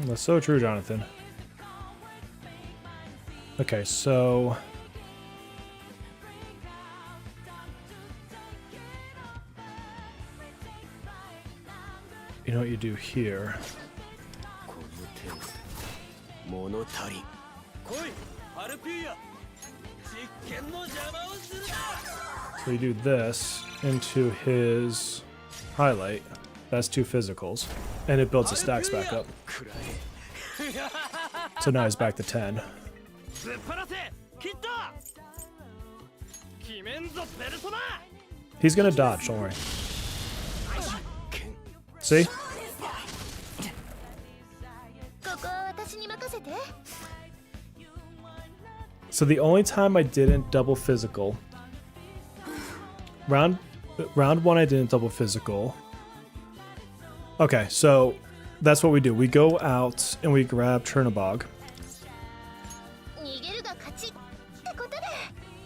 That's so true, Jonathan. Okay, so... You know what you do here? So you do this into his highlight. That's 2 physicals. And it builds his stacks back up. So now he's back to 10. He's gonna dodge, don't worry. See? So the only time I didn't double physical, round 1 I didn't double physical. Okay, so that's what we do. We go out and we grab Chernobog.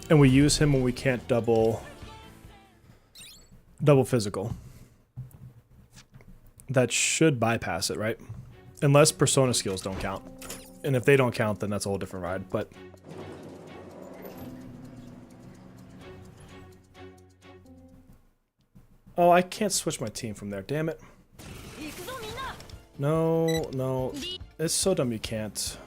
And we use him when we can't double physical. That should bypass it, right? Unless persona skills don't count. And if they don't count, then that's a whole different ride, but... Oh, I can't switch my team from there, damn it. No. It's so dumb you can't.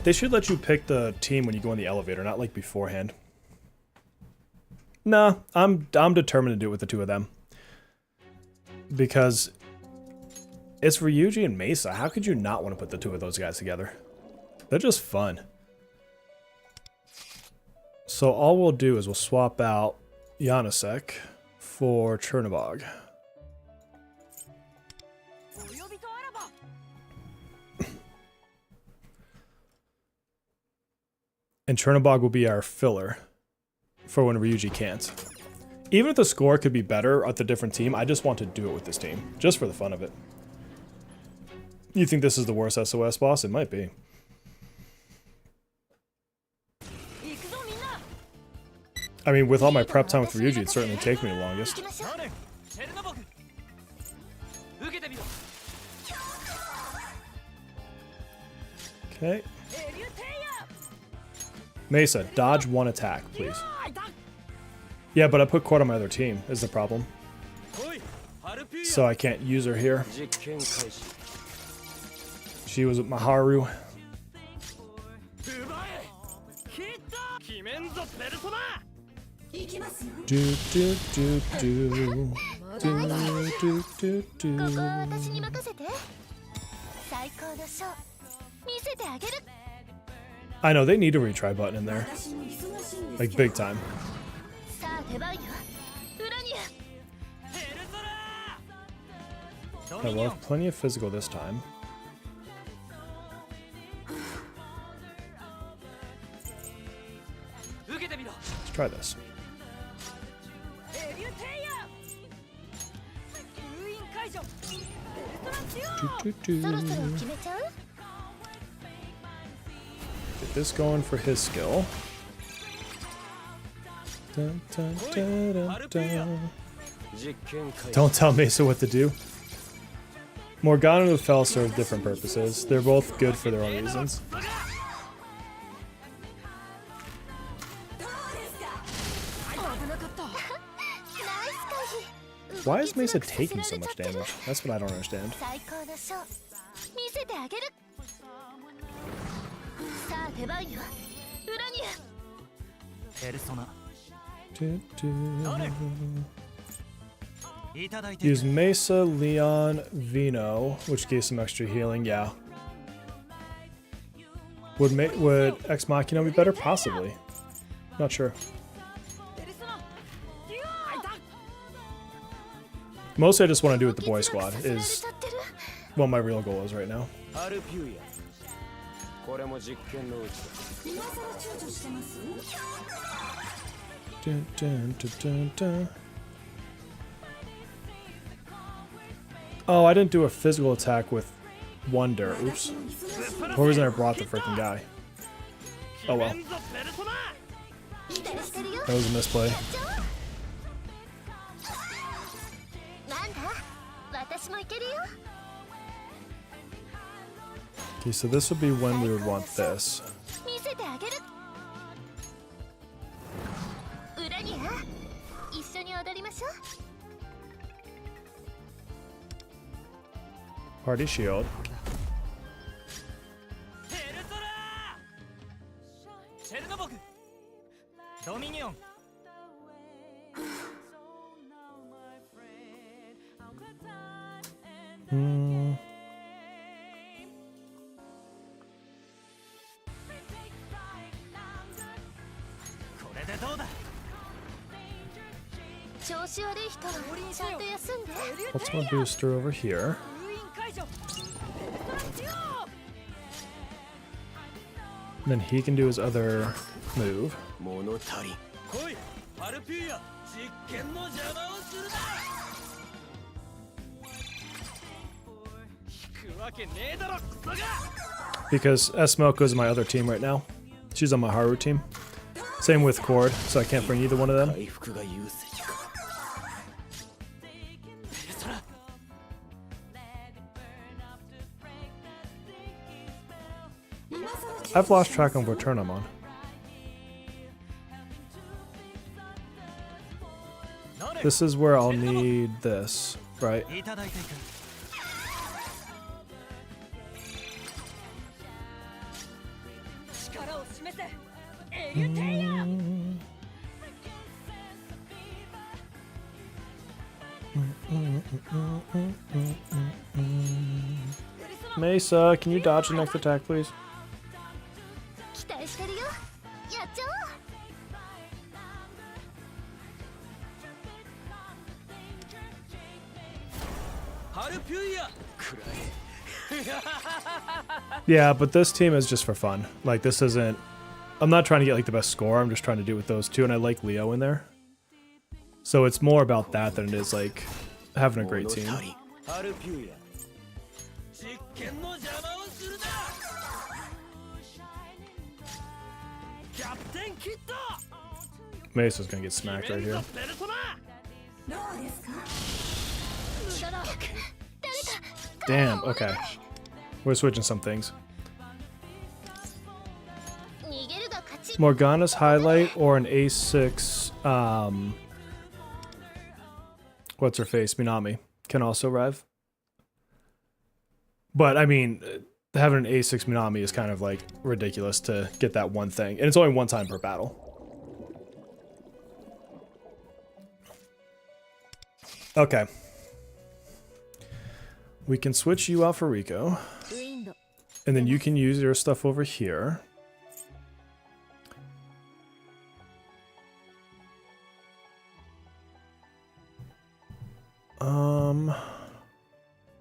They should let you pick the team when you go in the elevator, not like beforehand. Nah, I'm determined to do it with the 2 of them. Because it's Ryuji and Mesa. How could you not want to put the 2 of those guys together? They're just fun. So all we'll do is we'll swap out Yanasek for Chernobog. And Chernobog will be our filler for when Ryuji can't. Even if the score could be better at the different team, I just want to do it with this team, just for the fun of it. You think this is the worst SOS boss? It might be. I mean, with all my prep time with Ryuji, it'd certainly take me the longest. Okay. Mesa, dodge 1 attack, please. Yeah, but I put Court on my other team, is the problem. So I can't use her here. She was with my Haru. Do do do do do do do do. I know, they need a retry button in there. Like, big time. I will have plenty of physical this time. Let's try this. this going for his skill. Dun, dun, dun, dun, dun. Don't tell Mesa what to do. Morgana and Fel serve different purposes. They're both good for their own reasons. Why is Mesa taking so much damage? That's what I don't understand. Use Mesa, Leon, Vino, which gave some extra healing, yeah. Would Ex Machina be better? Possibly. Not sure. Mostly I just want to do with the boy squad is what my real goal is right now. Dun, dun, dun, dun, dun. Oh, I didn't do a physical attack with Wonder. Oops. For reason I brought the freaking guy. Oh well. That was a misplay. Okay, so this would be when we would want this. Party shield. Ultimate booster over here. And then he can do his other move. Because Esmoko is my other team right now. She's on my Haru team. Same with Cord, so I can't bring either one of them. I've lost track on what turn I'm on. This is where I'll need this, right? Mesa, can you dodge the next attack, please? Yeah, but this team is just for fun. Like, this isn't... I'm not trying to get, like, the best score. I'm just trying to do it with those two, and I like Leo in there. So it's more about that than it is, like, having a great team. Mesa's gonna get smacked right here. Damn, okay. We're switching some things. Morgana's highlight or an A6, what's her face? Minami can also rev. But I mean, having an A6 Minami is kind of like ridiculous to get that one thing. And it's only one time per battle. Okay. We can switch you out for Rico. And then you can use your stuff over here.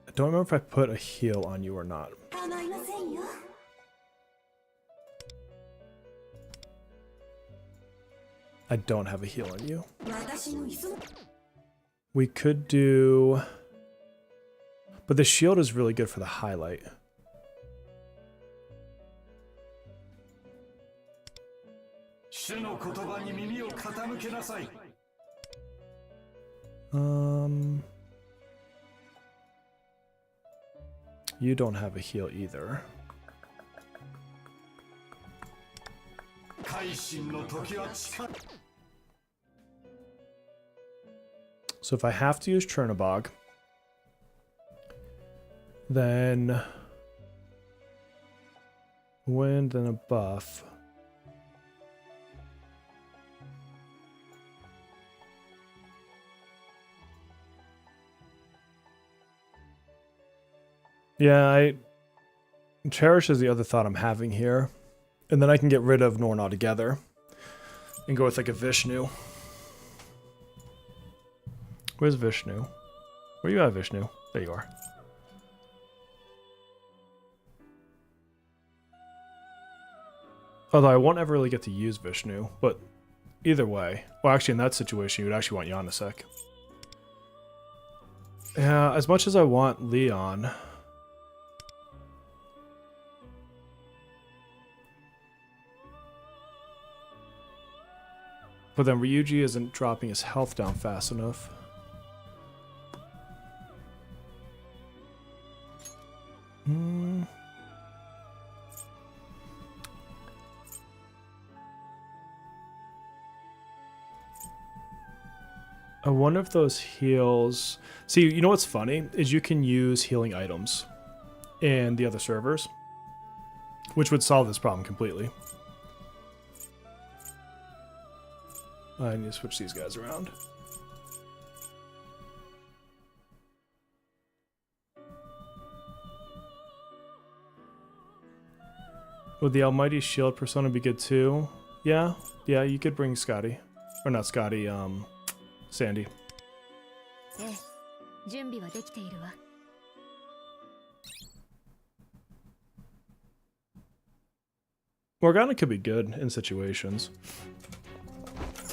I don't remember if I put a heal on you or not. I don't have a heal on you. We could do... But the shield is really good for the highlight. You don't have a heal either. So if I have to use Chernobog, then wind and a buff. Yeah, Cherish is the other thought I'm having here. And then I can get rid of Norn altogether and go with like a Vishnu. Where's Vishnu? Where you at, Vishnu? There you are. Although I won't ever really get to use Vishnu, but either way. Well, actually, in that situation, you would actually want Yannisek. Yeah, as much as I want Leon... But then Ryuji isn't dropping his health down fast enough. I wonder if those heals... See, you know what's funny? Is you can use healing items in the other servers, which would solve this problem completely. I need to switch these guys around. Would the Almighty Shield persona be good too? Yeah, you could bring Scotty. Or not Scotty, Sandy. Morgana could be good in situations.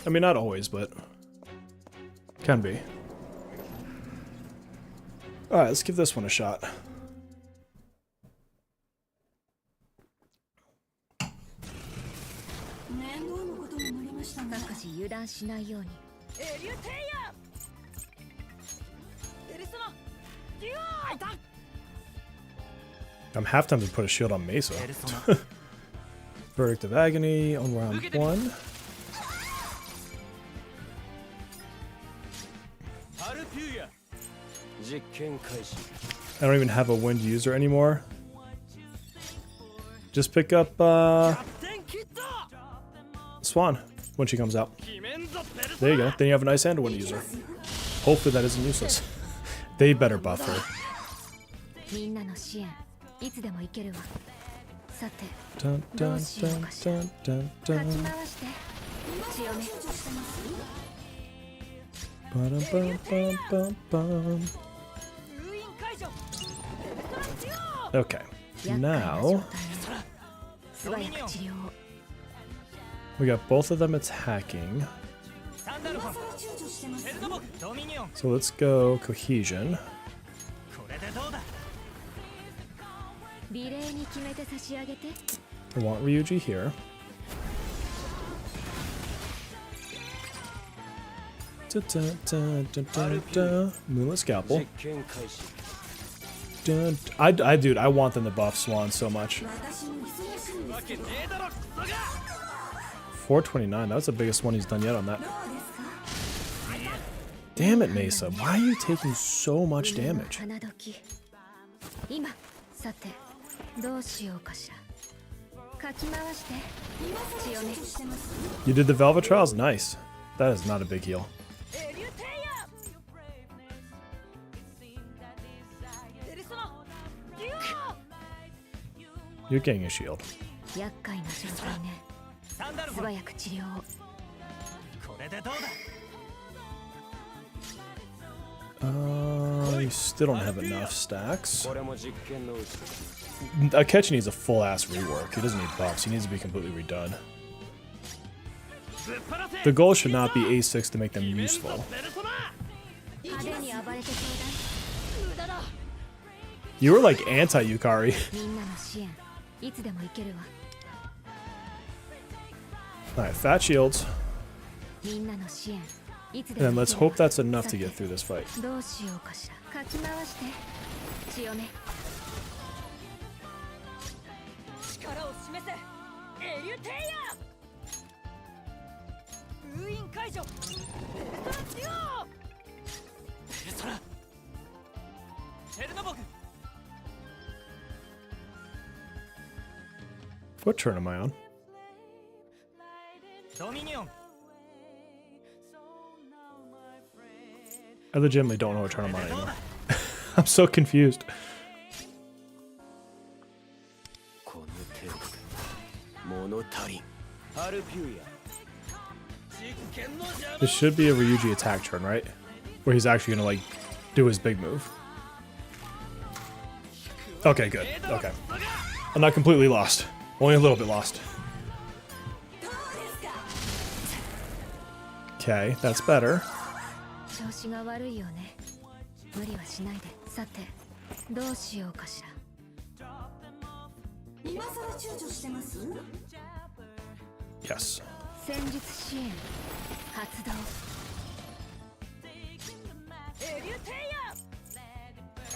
I mean, not always, but can be. Alright, let's give this one a shot. I'm half tempted to put a shield on Mesa. Verdict of Agony on round 1. I don't even have a wind user anymore. Just pick up Swan when she comes out. There you go. Then you have a nice and a wind user. Hopefully that isn't useless. They better buff her. Dun, dun, dun, dun, dun, dun. Bum, bum, bum, bum, bum. Okay, now we got both of them attacking. So let's go Cohesion. I want Ryuji here. Moonlit Scalpel. Dude, I want them to buff Swan so much. 429, that was the biggest one he's done yet on that. Damn it, Mesa. Why are you taking so much damage? You did the Velvet Trials? Nice. That is not a big heal. You're getting a shield. You still don't have enough stacks. Akechi needs a full-ass rework. He doesn't need buffs. He needs to be completely redone. The goal should not be A6 to make them useful. You were like anti-Yukari. Alright, fat shields. And then let's hope that's enough to get through this fight. What turn am I on? I legitimately don't know what turn I'm on anymore. I'm so confused. This should be a Ryuji attack turn, right? Where he's actually gonna like do his big move. Okay, good. Okay. I'm not completely lost. Only a little bit lost. Okay, that's better. Yes.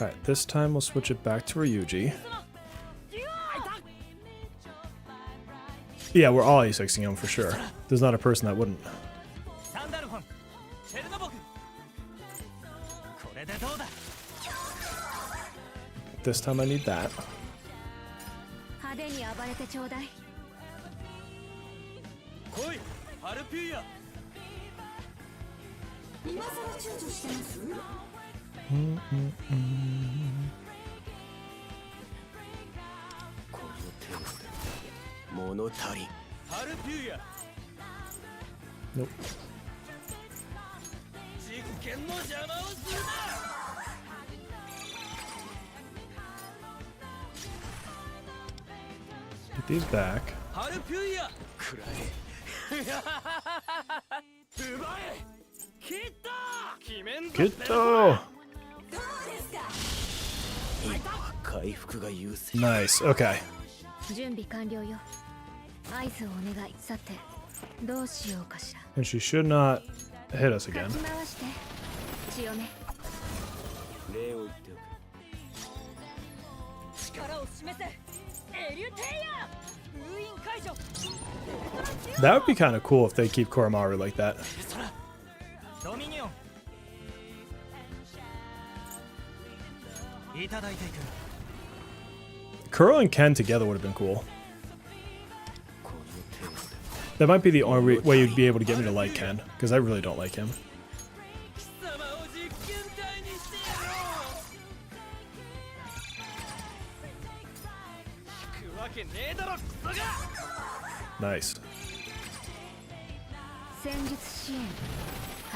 Alright, this time we'll switch it back to Ryuji. Yeah, we're all A6ing him for sure. There's not a person that wouldn't. This time I need that. Nope. Get these back. Kitto! Nice, okay. And she should not hit us again. That would be kind of cool if they keep Koromaru like that. Kuro and Ken together would have been cool. That might be the only way you'd be able to get me to like Ken, because I really don't like him. Nice.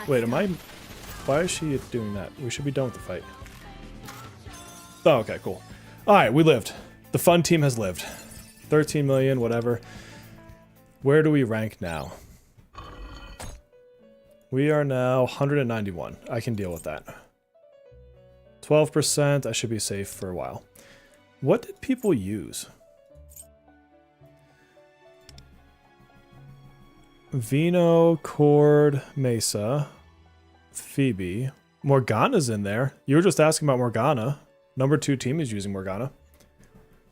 Wait, am I... Why is she doing that? We should be done with the fight. Oh, okay, cool. Alright, we lived. The fun team has lived. 13 million, whatever. Where do we rank now? We are now 191. I can deal with that. 12%, I should be safe for a while. What did people use? Vino, Cord, Mesa, Phoebe. Morgana's in there. You were just asking about Morgana. Number 2 team is using Morgana.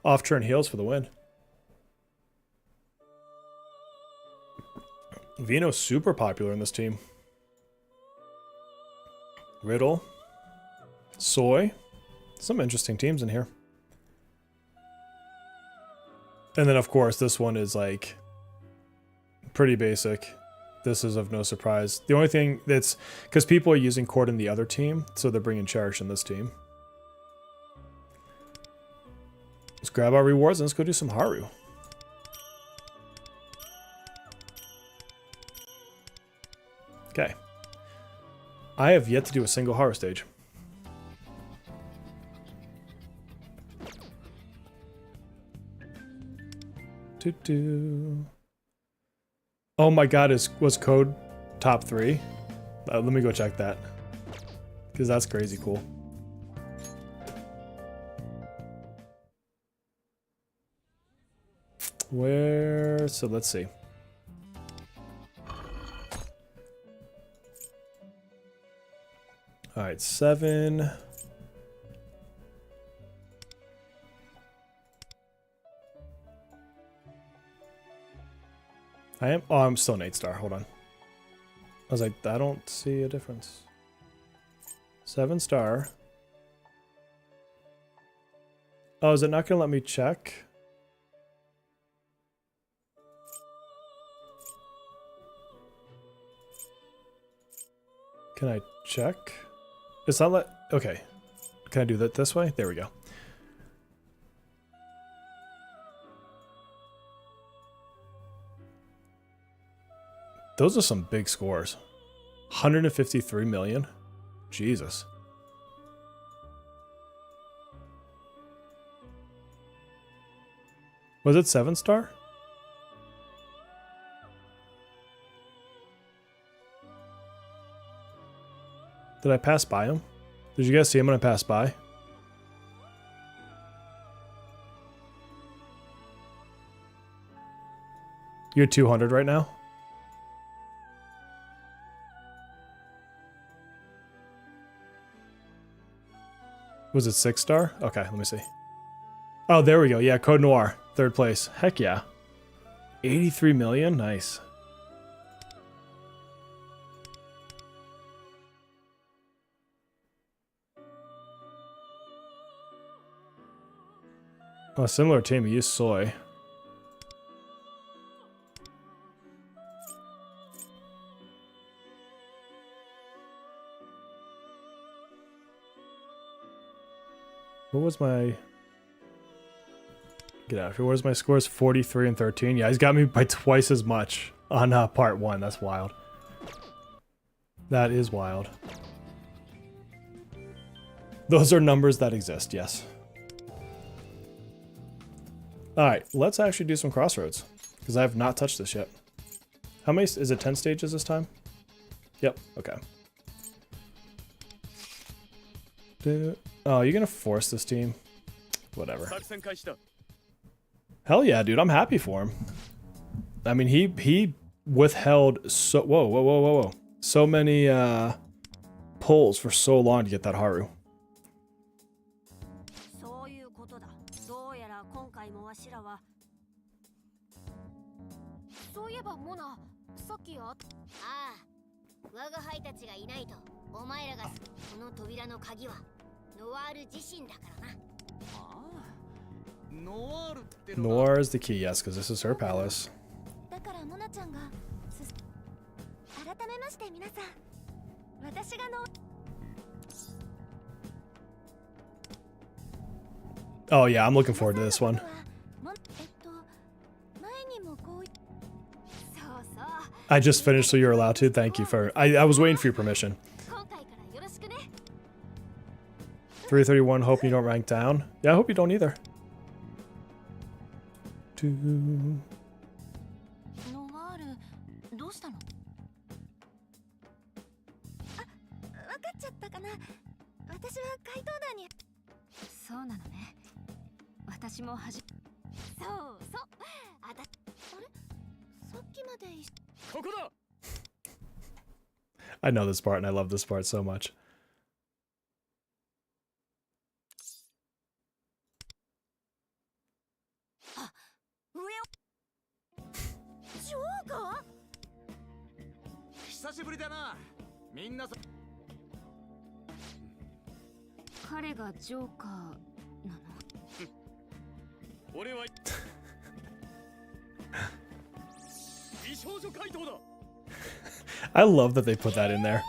Off turn heals for the win. Vino's super popular in this team. Riddle. Soy. Some interesting teams in here. And then of course this one is like pretty basic. This is of no surprise. The only thing that's because people are using Cord in the other team, so they're bringing Cherish in this team. Let's grab our rewards and let's go do some Haru. Okay. I have yet to do a single Haru stage. Oh my god, was code top 3? Let me go check that. Because that's crazy cool. So let's see. right, 7. I'm still an 8-star. Hold on. I was like, I don't see a difference. 7-star. Oh, is it not gonna let me check? Can I check? It's not let. Okay. Can I do that this way? There we go. Those are some big scores. 153 million. Jesus. Was it 7-star? Did I pass by him? Did you guys see him when I passed by? You're 200 right now? Was it 6-star? Okay, let me see. Oh, there we go. Yeah, Code Noir. 3rd place. Heck yeah. 83 million? Nice. Oh, a similar team. We used Soy. What was my... Get out of here. What was my scores? 43 and 13. Yeah, he's got me by twice as much on part 1. That's wild. That is wild. Those are numbers that exist, yes. Alright, let's actually do some crossroads. Because I have not touched this yet. How many... Is it 10 stages this time? Yep, okay. Oh, you're gonna force this team? Whatever. Hell yeah, dude. I'm happy for him. I mean, he withheld so... Whoa. So many pulls for so long to get that Haru. Noir is the key, yes, because this is her palace. Oh yeah, I'm looking forward to this one. I just finished, so you're allowed to. Thank you for... I was waiting for your permission. 331, hope you don't rank down. Yeah, I hope you don't either. 2... I know this part and I love this part so much. I love that they put that in there.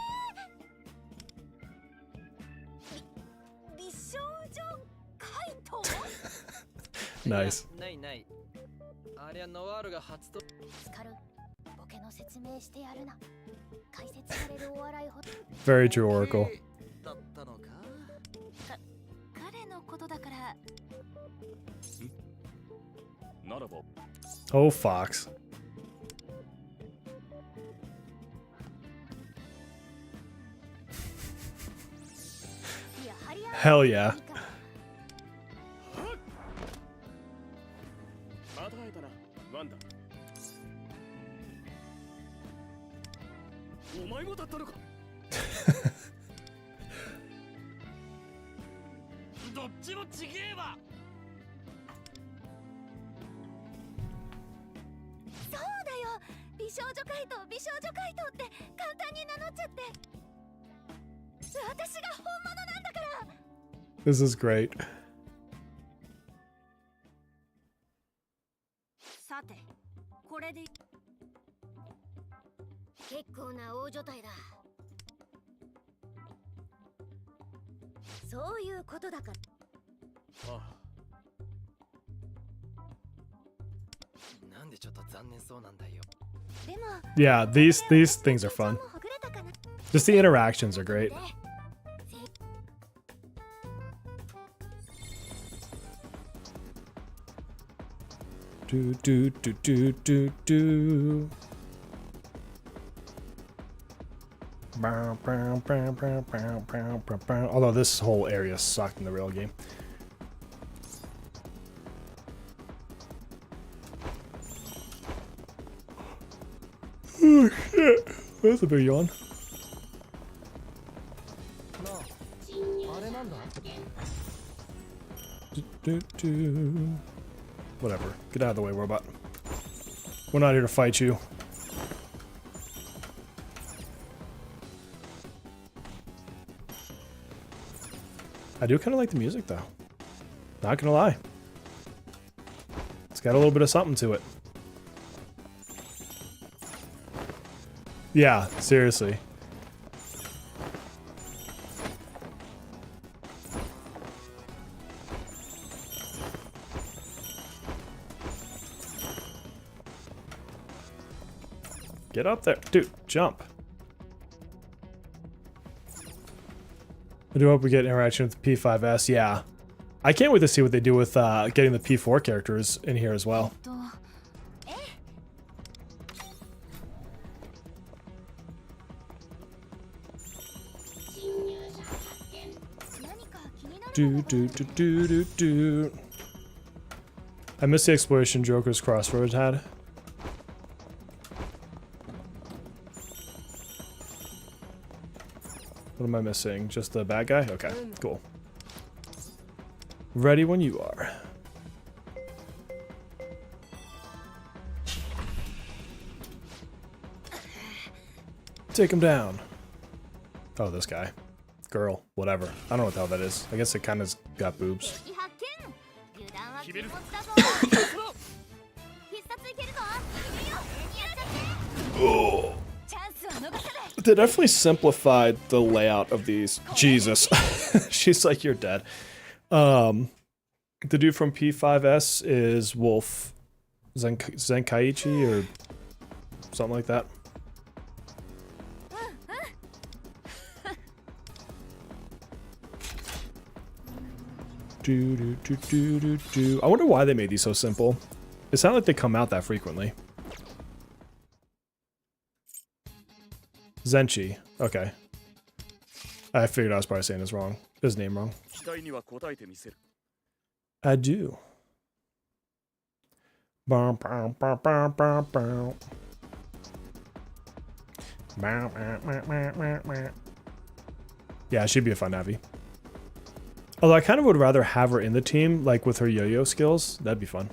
Nice. Very true, Oracle. Oh, Fox. Hell yeah. This is great. さて、これで結構な大所帯だ。そういうことだから。ああ。なんでちょっと残念そうなんだよ。でも Yeah, these things are fun. Just the interactions are great. Do do do do do do. Although this whole area sucked in the real game. Oh shit. That's a big yawn. Whatever. Get out of the way, robot. We're not here to fight you. I do kind of like the music, though. Not gonna lie. It's got a little bit of something to it. Yeah, seriously. Get up there. Dude, jump. I do hope we get interaction with the P5S. Yeah. I can't wait to see what they do with getting the P4 characters in here as well. Do do do do do do. I miss the exploration Joker's Crossroads had. What am I missing? Just the bad guy? Okay, cool. Ready when you are. Take him down. Oh, this guy. Girl. Whatever. I don't know what the hell that is. I guess it kind of got boobs. Oh. They definitely simplified the layout of these. Jesus. She's like, you're dead. The dude from P5S is Wolf Zenkaichi or something like that. I wonder why they made these so simple. It's not like they come out that frequently. Zenchi. Okay. I figured I was probably saying his name wrong. I do. Yeah, she'd be a fun Navi. Although I kind of would rather have her in the team, like with her yo-yo skills. That'd be fun.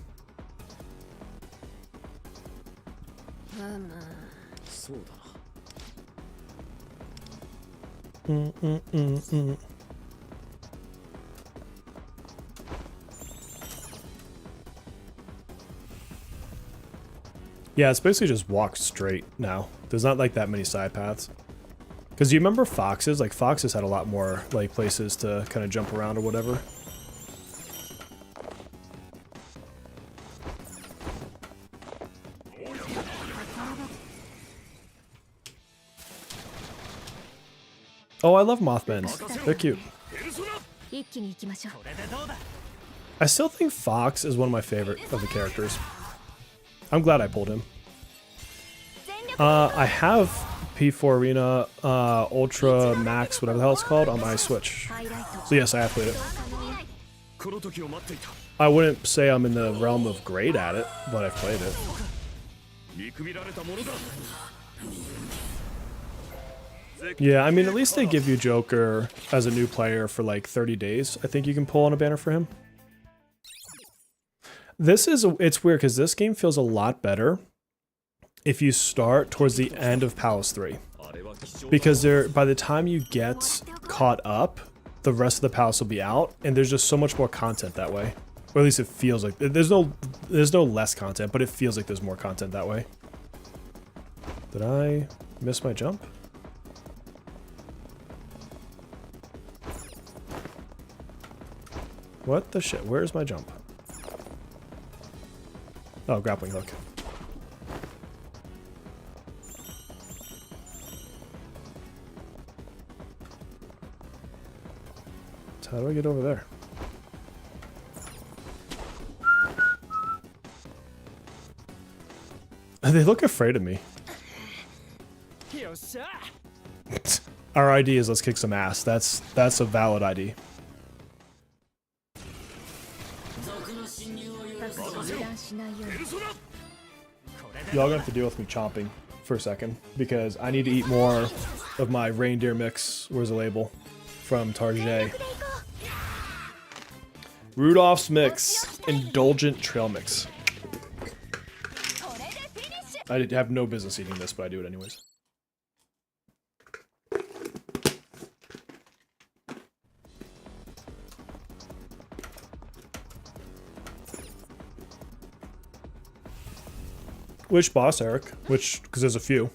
Yeah, it's basically just walk straight now. There's not like that many side paths. Because you remember Foxes? Like Foxes had a lot more like places to kind of jump around or whatever. Oh, I love Mothmen's. They're cute. I still think Fox is one of my favorite of the characters. I'm glad I pulled him. I have P4 Arena Ultra Max, whatever the hell it's called, on my Switch. So yes, I have played it. I wouldn't say I'm in the realm of great at it, but I've played it. Yeah, I mean, at least they give you Joker as a new player for like 30 days. I think you can pull on a banner for him. It's weird because this game feels a lot better if you start towards the end of Palace 3. Because by the time you get caught up, the rest of the palace will be out, and there's just so much more content that way. Or at least it feels like there's no less content, but it feels like there's more content that way. Did I miss my jump? What the shit? Where's my jump? Oh, grappling hook. So how do I get over there? They look afraid of me. Our ID is let's kick some ass. That's a valid ID. Y'all gonna have to deal with me chomping for a second because I need to eat more of my reindeer mix. Where's the label? From Target. Rudolph's Mix. Indulgent Trail Mix. I have no business eating this, but I do it anyways. Which boss, Eric? Which, because there's a few.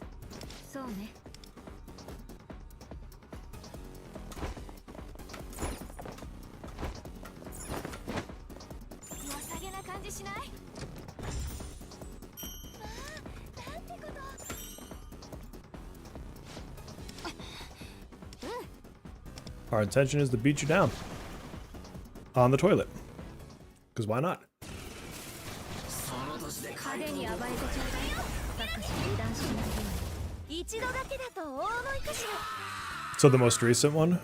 Our intention is to beat you down. On the toilet. Because why not? So the most recent one?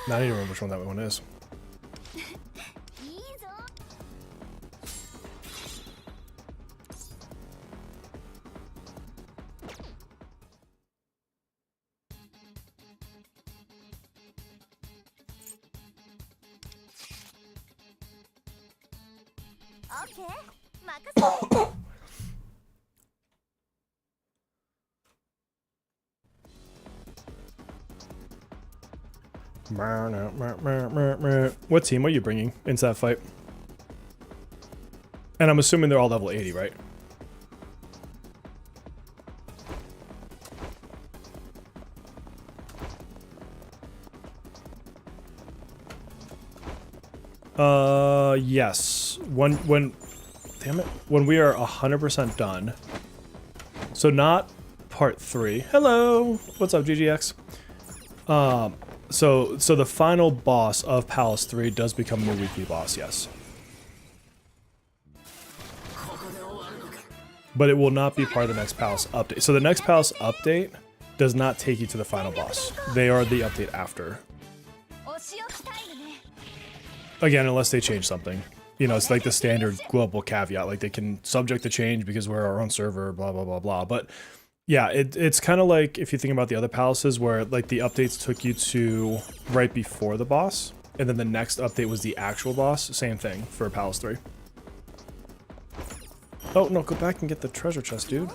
Now I need to remember which one that one is. What team are you bringing into that fight? And I'm assuming they're all level 80, right? Yes. Damn it. When we are 100% done. So not part 3. Hello. What's up, GGX? So the final boss of Palace 3 does become the weekly boss, yes. But it will not be part of the next Palace update. So the next Palace update does not take you to the final boss. They are the update after. Again, unless they change something. You know, it's like the standard global caveat. Like, they can subject the change because we're our own server, blah, blah, blah, blah. But yeah, it's kind of like if you think about the other palaces where like the updates took you to right before the boss, and then the next update was the actual boss. Same thing for Palace 3. Oh, no, go back and get the treasure chest, dude.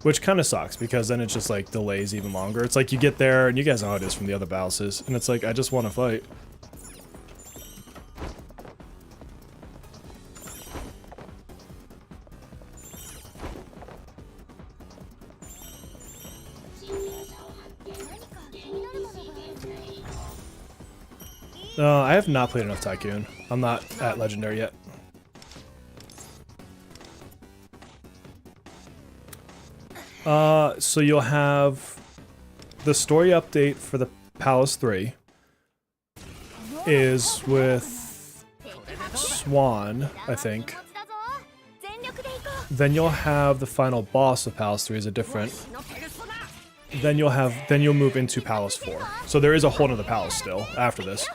Which kind of sucks, because then it just like delays even longer. It's like you get there, and you guys know how it is from the other palaces, and it's like, I just want to fight. I have not played enough Tycoon. I'm not at Legendary yet. So you'll have the story update for the Palace 3 is with Swan, I think. Then you'll have the final boss of Palace 3 is a different then you'll move into Palace 4. So there is a whole nother palace still after this.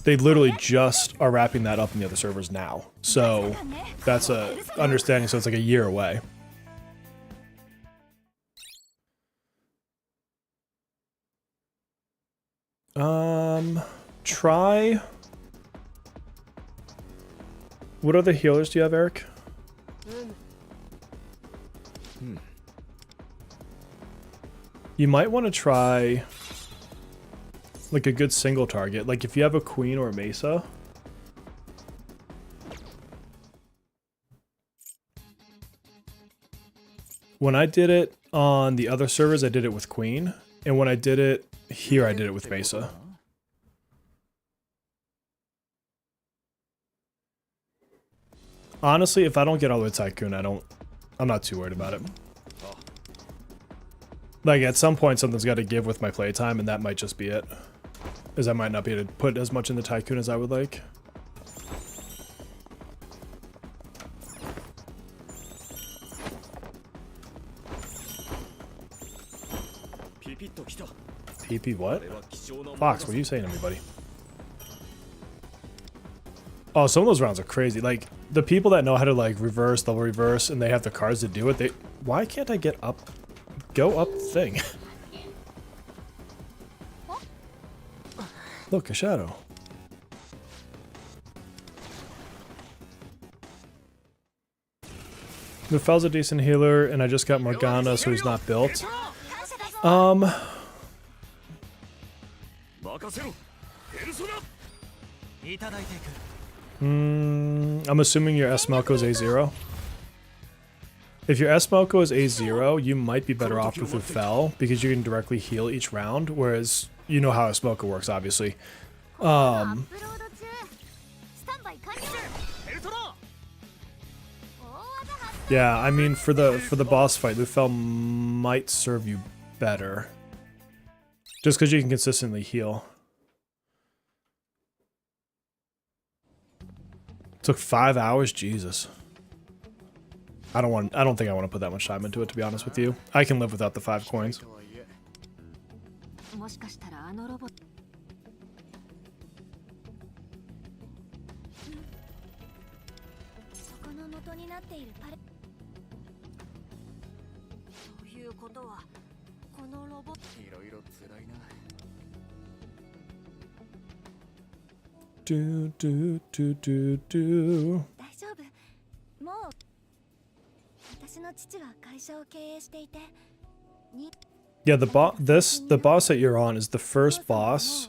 They literally just are wrapping that up in the other servers now. So that's a understanding, so it's like a year away. Try. What other healers do you have, Eric? You might want to try like a good single target. Like if you have a queen or a mesa. When I did it on the other servers, I did it with queen. And when I did it here, I did it with mesa. Honestly, if I don't get all the way to Tycoon, I'm not too worried about it. Like, at some point, something's got to give with my playtime, and that might just be it. As I might not be able to put as much in the Tycoon as I would like. PP what? Fox, what are you saying to me, buddy? Oh, some of those rounds are crazy. Like, the people that know how to, like, reverse, double reverse, and they have the cards to do it, they... Why can't I get up... Go up thing? Look, a shadow. Nufel's a decent healer, and I just got Morgana, so he's not built. I'm assuming your S-Malco is A0. If your S-Malco is A0, you might be better off with Nufel, because you can directly heal each round, whereas you know how S-Malco works, obviously. Yeah, I mean, for the boss fight, Nufel might serve you better. Just because you can consistently heal. Took 5 hours? Jesus. I don't think I want to put that much time into it, to be honest with you. I can live without the 5 coins. Do. Yeah, the boss that you're on is the first boss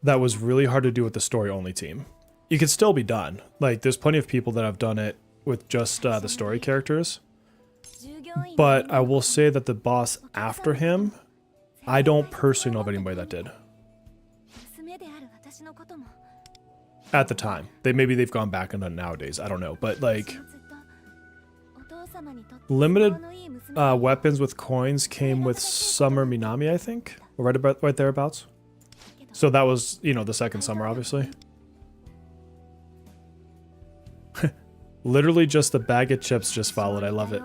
that was really hard to do with the story-only team. It could still be done. Like, there's plenty of people that have done it with just the story characters. But I will say that the boss after him, I don't personally know of anybody that did. At the time. Maybe they've gone back and done it nowadays. I don't know. But, like... Limited weapons with coins came with Summer Minami, I think. Or right thereabouts. So that was, you know, the second summer, obviously. Literally just a bag of chips just followed. I love it.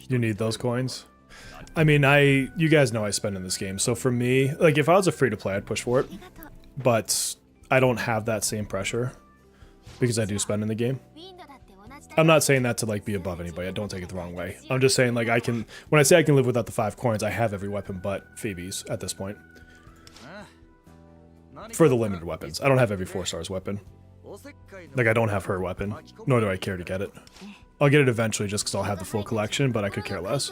You need those coins? I mean, you guys know I spend in this game, so for me, like, if I was a free-to-play, I'd push for it. But I don't have that same pressure, because I do spend in the game. I'm not saying that to, like, be above anybody, don't take it the wrong way. I'm just saying, like, when I say I can live without the 5 coins, I have every weapon but Phoebe's at this point. For the limited weapons. I don't have every 4-stars weapon. Like, I don't have her weapon, nor do I care to get it. I'll get it eventually just because I'll have the full collection, but I could care less.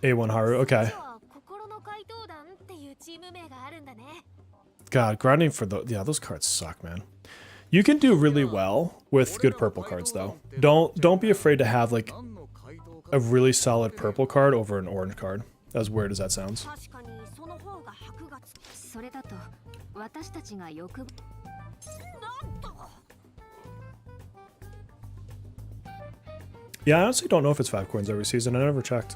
A1 Haru, okay. God, grinding for those cards suck, man. You can do really well with good purple cards, though. Don't be afraid to have, like, a really solid purple card over an orange card. As weird as that sounds. Yeah, I honestly don't know if it's 5 coins every season. I never checked.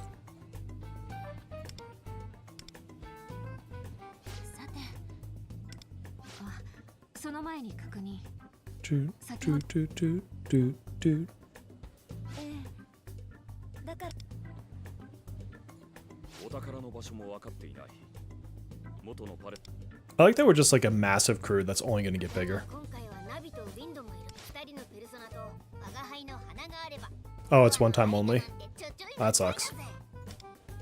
さて、あ、その前に確認。 Do, do, do, do, do, do. だから。お宝の場所も分かっていない。元のパレ。 I like that we're just like a massive crew that's only going to get bigger. 今回はナビとウィンドもいる2人のペルソナと我が輩の花があれば。 Oh, it's one time only. That sucks.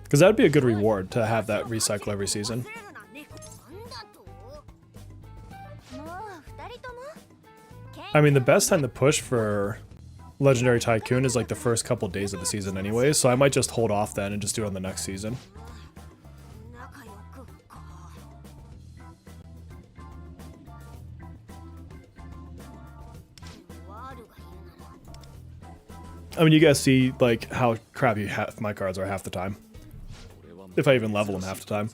Because that'd be a good reward to have that recycle every season. I mean, the best time to push for Legendary Tycoon is like the first couple days of the season anyway, so I might just hold off then and just do it on the next season. I mean, you guys see like how crappy half my cards are half the time. If I even level them half the time.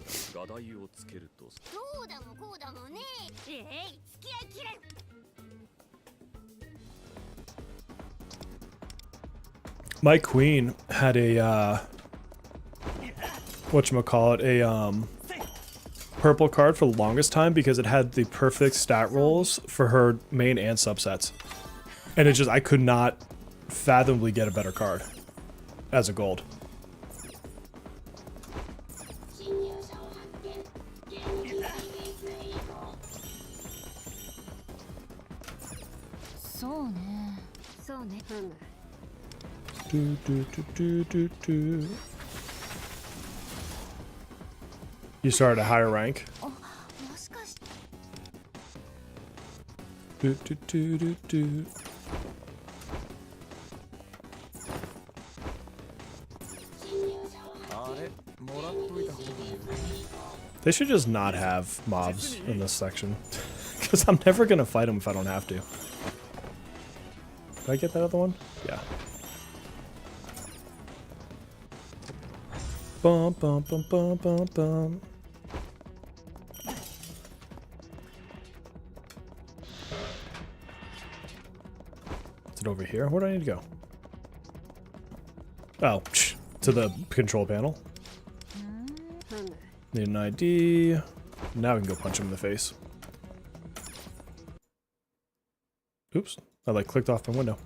My queen had a whatchamacallit, a purple card for the longest time because it had the perfect stat rolls for her main and subsets. And it just, I could not fathomably get a better card as a gold. Do, do, do, do, do, do. You started a higher rank. Do, do, do, do, do. They should just not have mobs in this section. Because I'm never going to fight them if I don't have to. Did I get that other one? Yeah. Bum, bum, bum, bum, bum, bum. Is it over here? Where do I need to go? Oh, to the control panel. Need an ID. Now we can go punch him in the face. Oops. I like clicked off my window.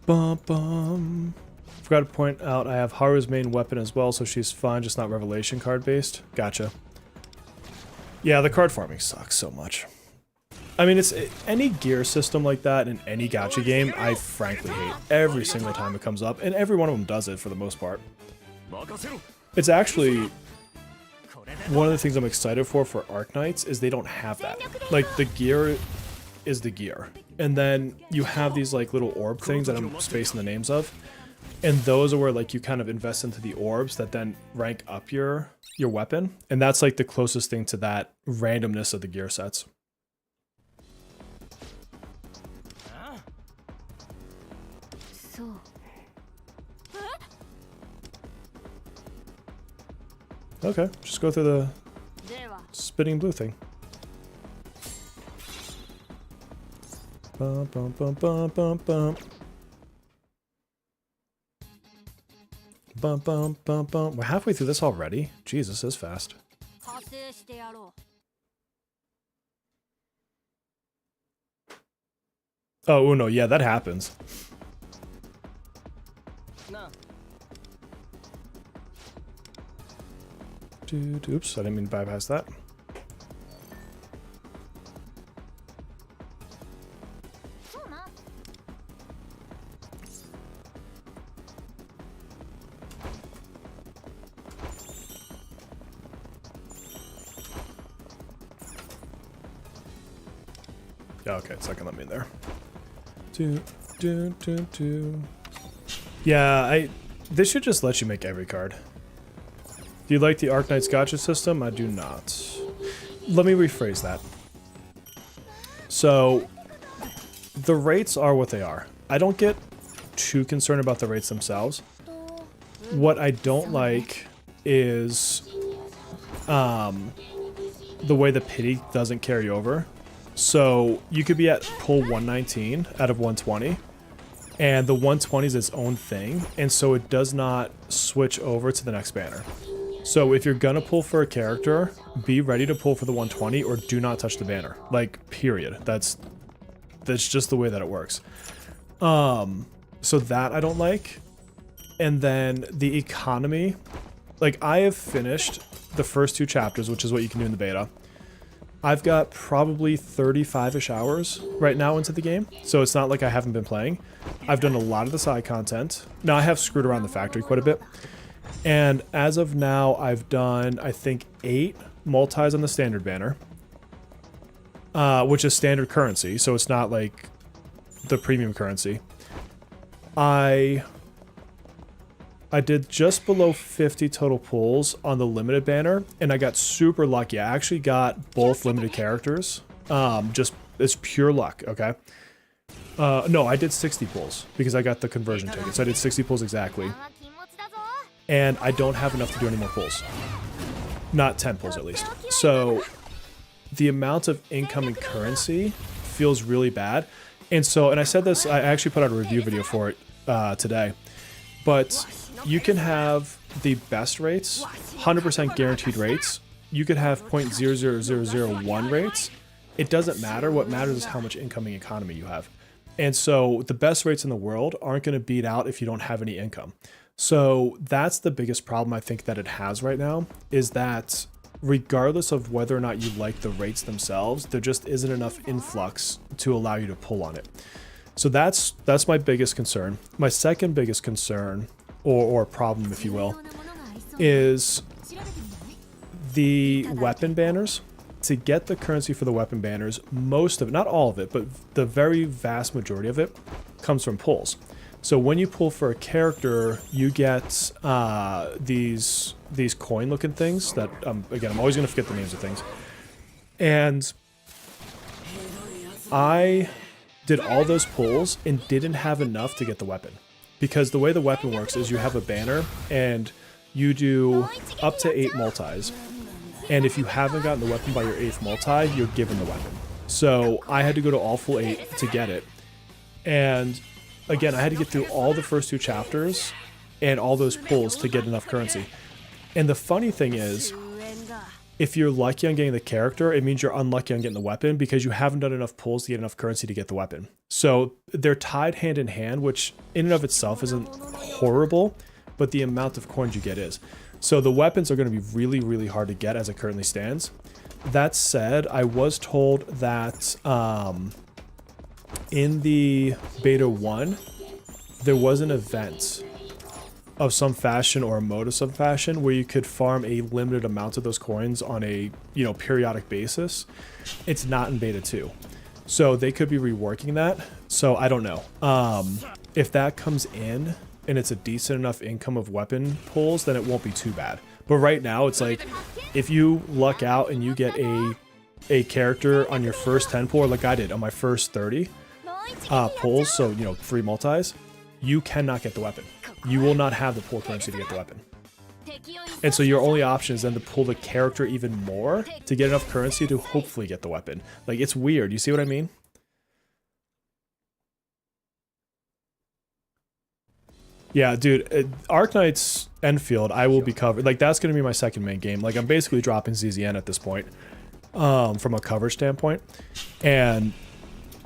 Bum bum. Forgot to point out I have Haru's main weapon as well, so she's fine, just not revelation card based. Gotcha. Yeah, the card farming sucks so much. I mean, it's any gear system like that in any gacha game, I frankly hate every single time it comes up, and every one of them does it for the most part. It's actually one of the things I'm excited for Arknights is they don't have that. Like, the gear is the gear. And then you have these like little orb things that I'm spacing the names of. And those are where like you kind of invest into the orbs that then rank up your weapon. And that's like the closest thing to that randomness of the gear sets. Okay, just go through the spinning blue thing. Bum, bum, bum, bum, bum, bum. Bum, bum, bum, bum. We're halfway through this already? Jesus, this is fast. Oh, Uno, yeah, that happens. Dude, oops, I didn't mean to bypass that. Yeah, okay, it's not gonna let me in there. Yeah, they should just let you make every card. Do you like the Arknights Gacha system? I do not. Let me rephrase that. So, the rates are what they are. I don't get too concerned about the rates themselves. What I don't like is the way the pity doesn't carry over. So, you could be at pull 119 out of 120, And the 120 is its own thing, and so it does not switch over to the next banner. So if you're gonna pull for a character, be ready to pull for the 120 or do not touch the banner. Like, period. That's just the way that it works. So that I don't like. And then the economy, like I have finished the first 2 chapters, which is what you can do in the beta. I've got probably 35-ish hours right now into the game, so it's not like I haven't been playing. I've done a lot of the side content. Now, I have screwed around the factory quite a bit. And as of now, I've done, I think, 8 multis on the standard banner, which is standard currency, so it's not like the premium currency. I did just below 50 total pulls on the limited banner, and I got super lucky. I actually got both limited characters. Just it's pure luck, okay? No, I did 60 pulls because I got the conversion ticket. So I did 60 pulls exactly. And I don't have enough to do any more pulls. Not 10 pulls at least. So the amount of incoming currency feels really bad. And so, and I said this, I actually put out a review video for it today. But you can have the best rates, 100% guaranteed rates. You could have 0.00001 rates. It doesn't matter. What matters is how much incoming economy you have. And so the best rates in the world aren't going to beat out if you don't have any income. So that's the biggest problem I think that it has right now, is that regardless of whether or not you like the rates themselves, there just isn't enough influx to allow you to pull on it. So that's my biggest concern. My second biggest concern, or problem if you will, is the weapon banners. To get the currency for the weapon banners, most of it, not all of it, but the very vast majority of it comes from pulls. So when you pull for a character, you get these coin looking things that, again, I'm always going to forget the names of things. And I did all those pulls and didn't have enough to get the weapon. Because the way the weapon works is you have a banner and you do up to 8 multis. And if you haven't gotten the weapon by your 8th multi, you're given the weapon. So I had to go to all full 8 to get it. And again, I had to get through all the first 2 chapters and all those pulls to get enough currency. And the funny thing is, if you're lucky on getting the character, it means you're unlucky on getting the weapon because you haven't done enough pulls to get enough currency to get the weapon. So they're tied hand in hand, which in and of itself isn't horrible, but the amount of coins you get is. So the weapons are going to be really, really hard to get as it currently stands. That said, I was told that in the beta 1, there was an event of some fashion or a mode of some fashion where you could farm a limited amount of those coins on a, periodic basis. It's not in beta 2. So they could be reworking that. So I don't know. If that comes in and it's a decent enough income of weapon pulls, then it won't be too bad. But right now it's like, if you luck out and you get a character on your first 10 pull, like I did on my first 30 pulls, so 3 multis, you cannot get the weapon. You will not have the pull currency to get the weapon. And so your only option is then to pull the character even more to get enough currency to hopefully get the weapon. Like, it's weird. You see what I mean? Yeah, dude, Arknight's Enfield, I will be covered. Like, that's going to be my second main game. Like, I'm basically dropping ZZN at this point, from a coverage standpoint. And,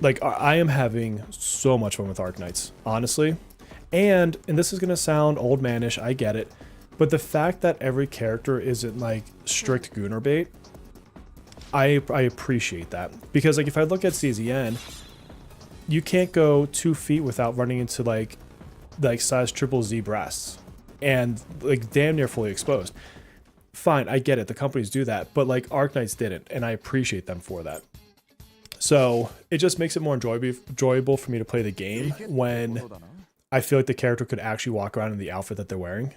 like, I am having so much fun with Arknights, honestly. And this is going to sound old manish, I get it. But the fact that every character isn't, like, strict Gooner bait, I appreciate that. Because, like, if I look at CZN, you can't go 2 feet without running into, like size triple Z breasts. And, like, damn near fully exposed. Fine, I get it. The companies do that. But, like, Arknights didn't. And I appreciate them for that. So, it just makes it more enjoyable for me to play the game when I feel like the character could actually walk around in the outfit that they're wearing.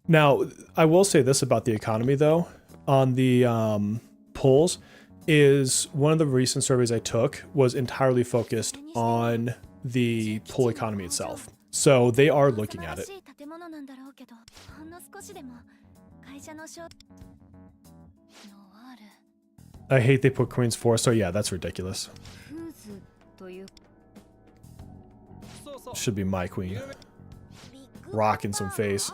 Now, I will say this about the economy, though, on the polls, is one of the recent surveys I took was entirely focused on the poll economy itself. So they are looking at it. I hate they put Queen's 4, so yeah, that's ridiculous. should be my queen. Rocking some face.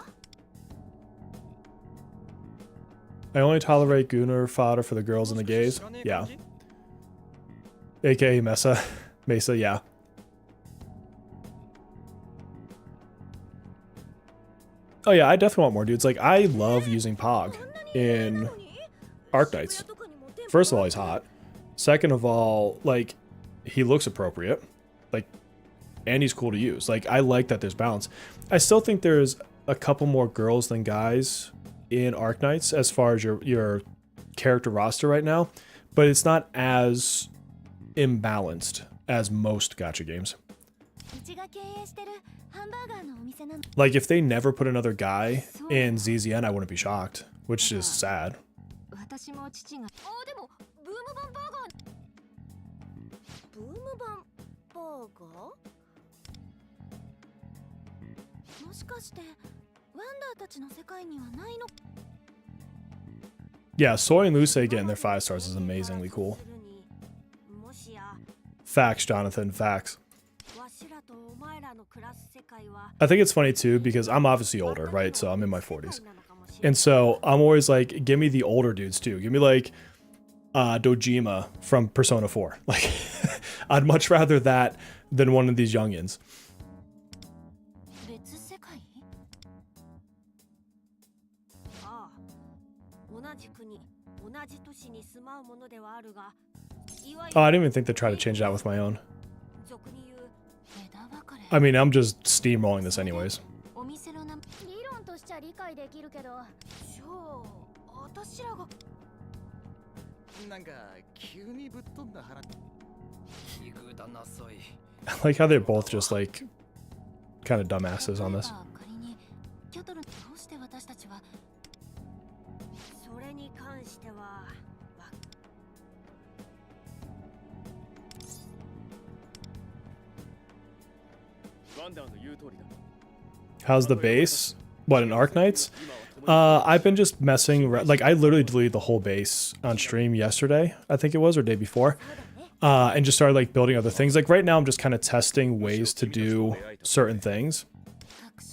I only tolerate Gunnar fodder for the girls and the gays. Yeah. AKA Mesa. Mesa, yeah. Oh yeah, I definitely want more dudes. Like, I love using Pog in Arknights. First of all, he's hot. Second of all, like, he looks appropriate. Like, and he's cool to use. Like, I like that there's balance. I still think there's a couple more girls than guys in Arknights as far as your character roster right now, but it's not as imbalanced as most gacha games. Like, if they never put another guy in ZZN, I wouldn't be shocked, which is sad. Yeah, Soy and Luce getting their 5 stars is amazingly cool. Facts, Jonathan, facts. I think it's funny too because I'm obviously older, right? So I'm in my 40s. And so I'm always like, give me the older dudes too. Give me like Dojima from Persona 4. Like, I'd much rather that than one of these youngins. Oh, I didn't even think to try to change that with my own. I mean, I'm just steamrolling this anyways. I like how they're both just like kind of dumbasses on this. How's the base? What, in Arknights? I've been just messing, like I literally deleted the whole base on stream yesterday, I think it was, or day before, and just started like building other things. Like right now I'm just kind of testing ways to do certain things.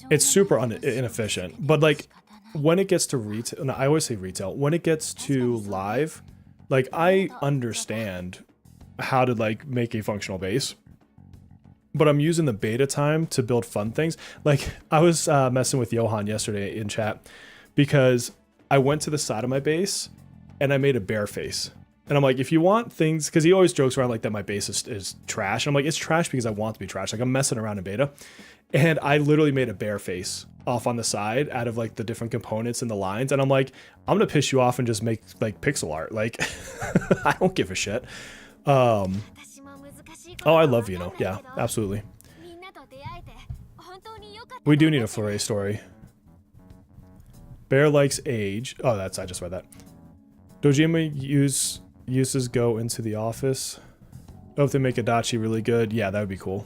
It's super inefficient, but like when it gets to retail, no, I always say retail, when it gets to live, like I understand how to like make a functional base. But I'm using the beta time to build fun things. Like, I was messing with Johan yesterday in chat because I went to the side of my base and I made a bear face. And I'm like, if you want things, because he always jokes around like that my base is trash. And I'm like, it's trash because I want it to be trash. Like, I'm messing around in beta. And I literally made a bear face off on the side out of like the different components and the lines. And I'm like, I'm going to piss you off and just make like pixel art. Like, I don't give a shit. Oh, I love Vino. Yeah, absolutely. We do need a Fleury story. Bear likes age. Oh, I just read that. Dojima uses go into the office. Oh, if they make Adachi really good, yeah, that would be cool.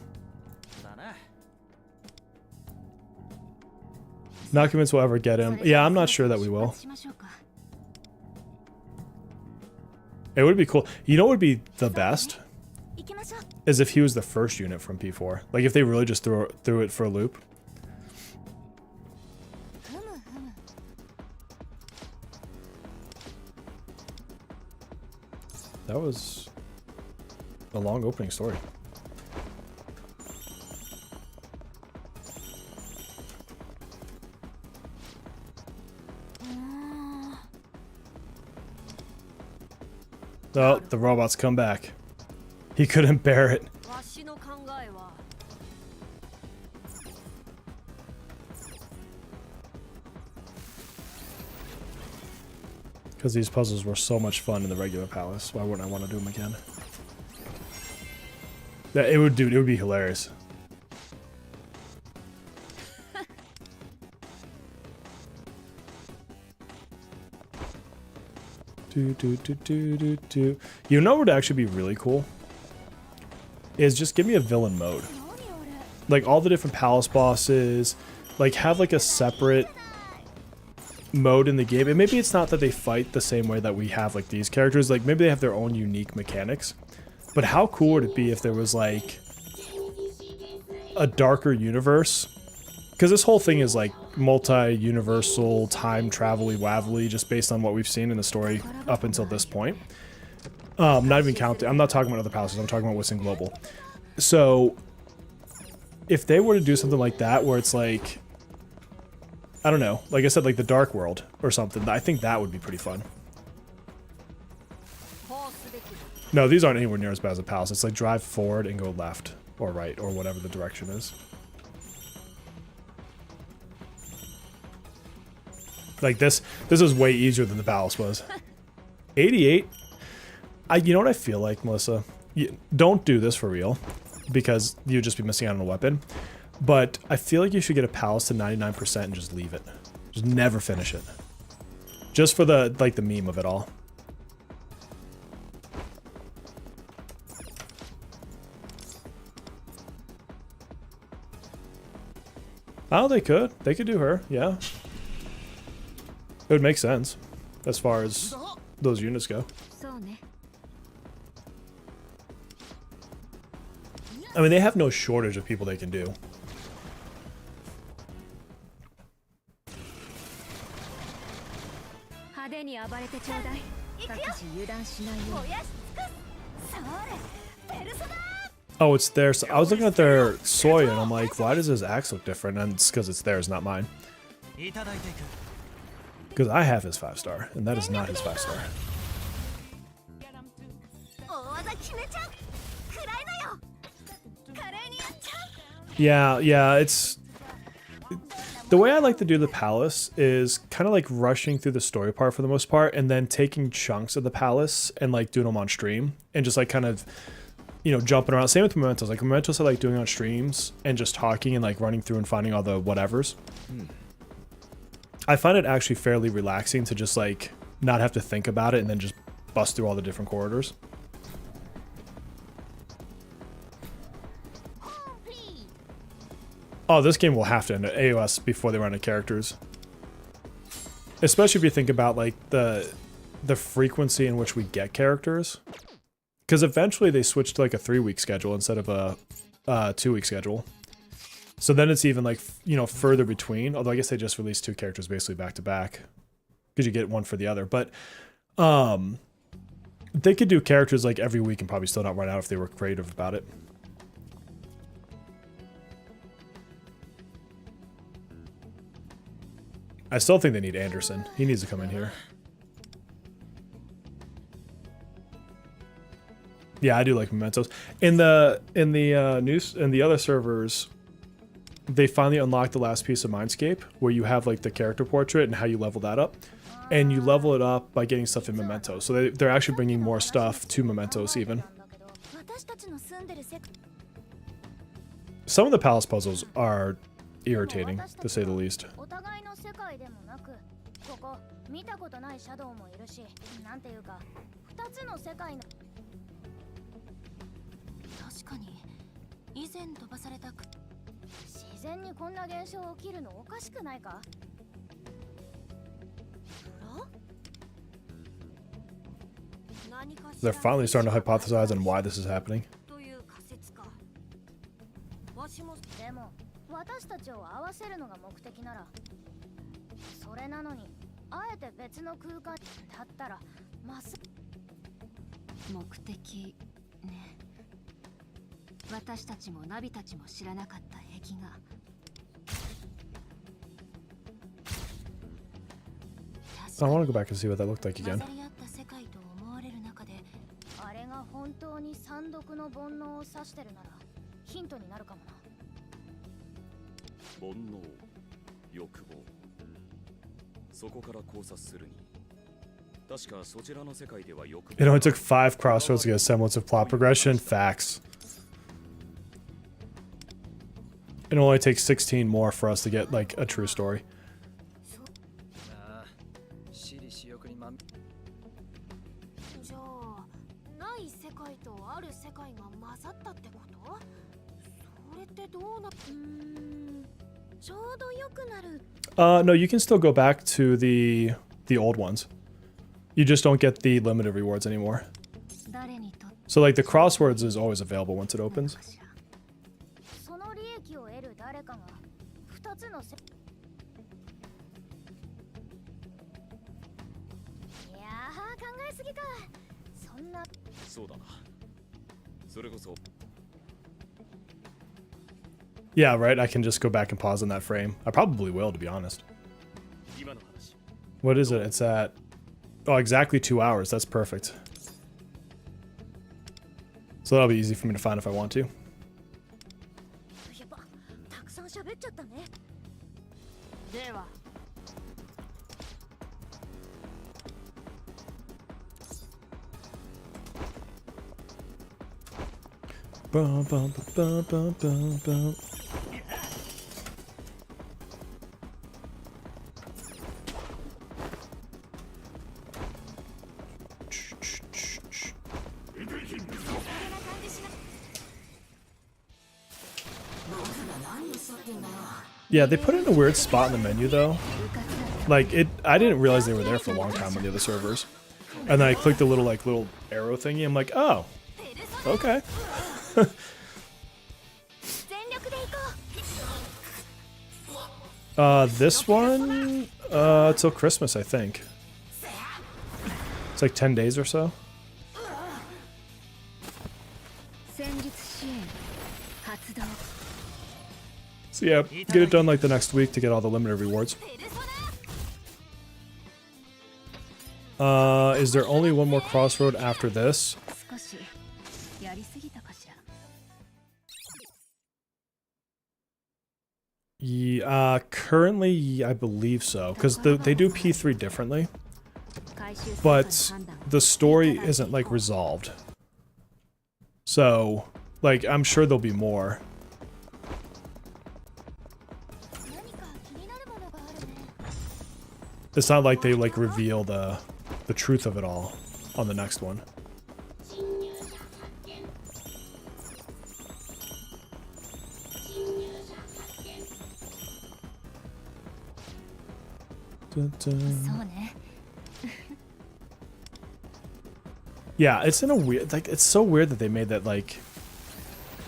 Not convinced we'll ever get him. Yeah, I'm not sure that we will. It would be cool. You know what would be the best? Is if he was the first unit from P4. Like if they really just threw it for a loop. That was a long opening story. Oh, the robots come back. He couldn't bear it. Because these puzzles were so much fun in the regular palace. Why wouldn't I want to do them again? It would be hilarious. You know what would actually be really cool? Is just give me a villain mode. Like all the different palace bosses, like have like a separate mode in the game. And maybe it's not that they fight the same way that we have like these characters. Like maybe they have their own unique mechanics. But how cool would it be if there was like a darker universe, because this whole thing is like multi-universal, time travel-y, wavelly, just based on what we've seen in the story up until this point. Not even counting, I'm not talking about other palaces, I'm talking about what's in global. So, if they were to do something like that, where it's like, I don't know, like I said, like the Dark World or something, I think that would be pretty fun. No, these aren't anywhere near as bad as a palace. It's like drive forward and go left or right or whatever the direction is. Like this is way easier than the palace was. 88. You know what I feel like, Melissa? Don't do this for real, because you'd just be missing out on a weapon. But I feel like you should get a palace to 99% and just leave it. Just never finish it. Just for the like the meme of it all. Oh, they could. They could do her, yeah. It would make sense as far as those units go. I mean, they have no shortage of people they can do. Oh, it's theirs. I was looking at their soy and I'm like, why does his axe look different? And it's because it's theirs, not mine. Because I have his 5-star, and that is not his 5-star. Yeah, it's... The way I like to do the palace is kind of like rushing through the story part for the most part, and then taking chunks of the palace and like doing them on stream, and just like kind of, you know, jumping around. Same with Mementos. Like Mementos I like doing on streams and just talking and like running through and finding all the whatevers. I find it actually fairly relaxing to just like not have to think about it and then just bust through all the different corridors. Oh, this game will have to end at AOS before they run out of characters. Especially if you think about like the frequency in which we get characters. Because eventually they switched to like a 3-week schedule instead of a 2-week schedule. So then it's even like, you know, further between. Although I guess they just released 2 characters basically back to back. Because you get one for the other. But they could do characters like every week and probably still not run out if they were creative about it. I still think they need Anderson. He needs to come in here. Yeah, I do like Mementos. In the news in the other servers, they finally unlocked the last piece of Mindscape where you have like the character portrait and how you level that up. And you level it up by getting stuff in Mementos. So they're actually bringing more stuff to Mementos even. Some of the palace puzzles are irritating, to say the least. They're finally starting to hypothesize on why this is happening. I want to go back and see what that looked like again. It only took 5 crossroads to get a semblance of plot progression. Facts. It only takes 16 more for us to get like a true story. No, you can still go back to the old ones. You just don't get the limited rewards anymore. So like the crosswords is always available once it opens. 誰かが2つのいやー、考えすぎか。そんな。そうだな。それこそ Yeah, right. I can just go back and pause on that frame. I probably will, to be honest. 今の話。 What is it? It's at, oh, exactly 2 hours. That's perfect. So that'll be easy for me to find if I want to. やば、たくさん喋っちゃったね。では。Bum, bum, bum, bum, bum, bum. Yeah, they put it in a weird spot in the menu though. Like I didn't realize they were there for a long time on the other servers. And then I clicked the little arrow thingy. I'm like, oh, okay. This one, till Christmas, I think. It's like 10 days or so. So yeah, get it done like the next week to get all the limited rewards. Is there only one more crossroad after this? Yeah, currently, I believe so, because they do P3 differently, but the story isn't, like, resolved. So, like, I'm sure there'll be more. It's not like they, like, reveal the truth of it all on the next one. Yeah, it's in a weird, like, it's so weird that they made that, like,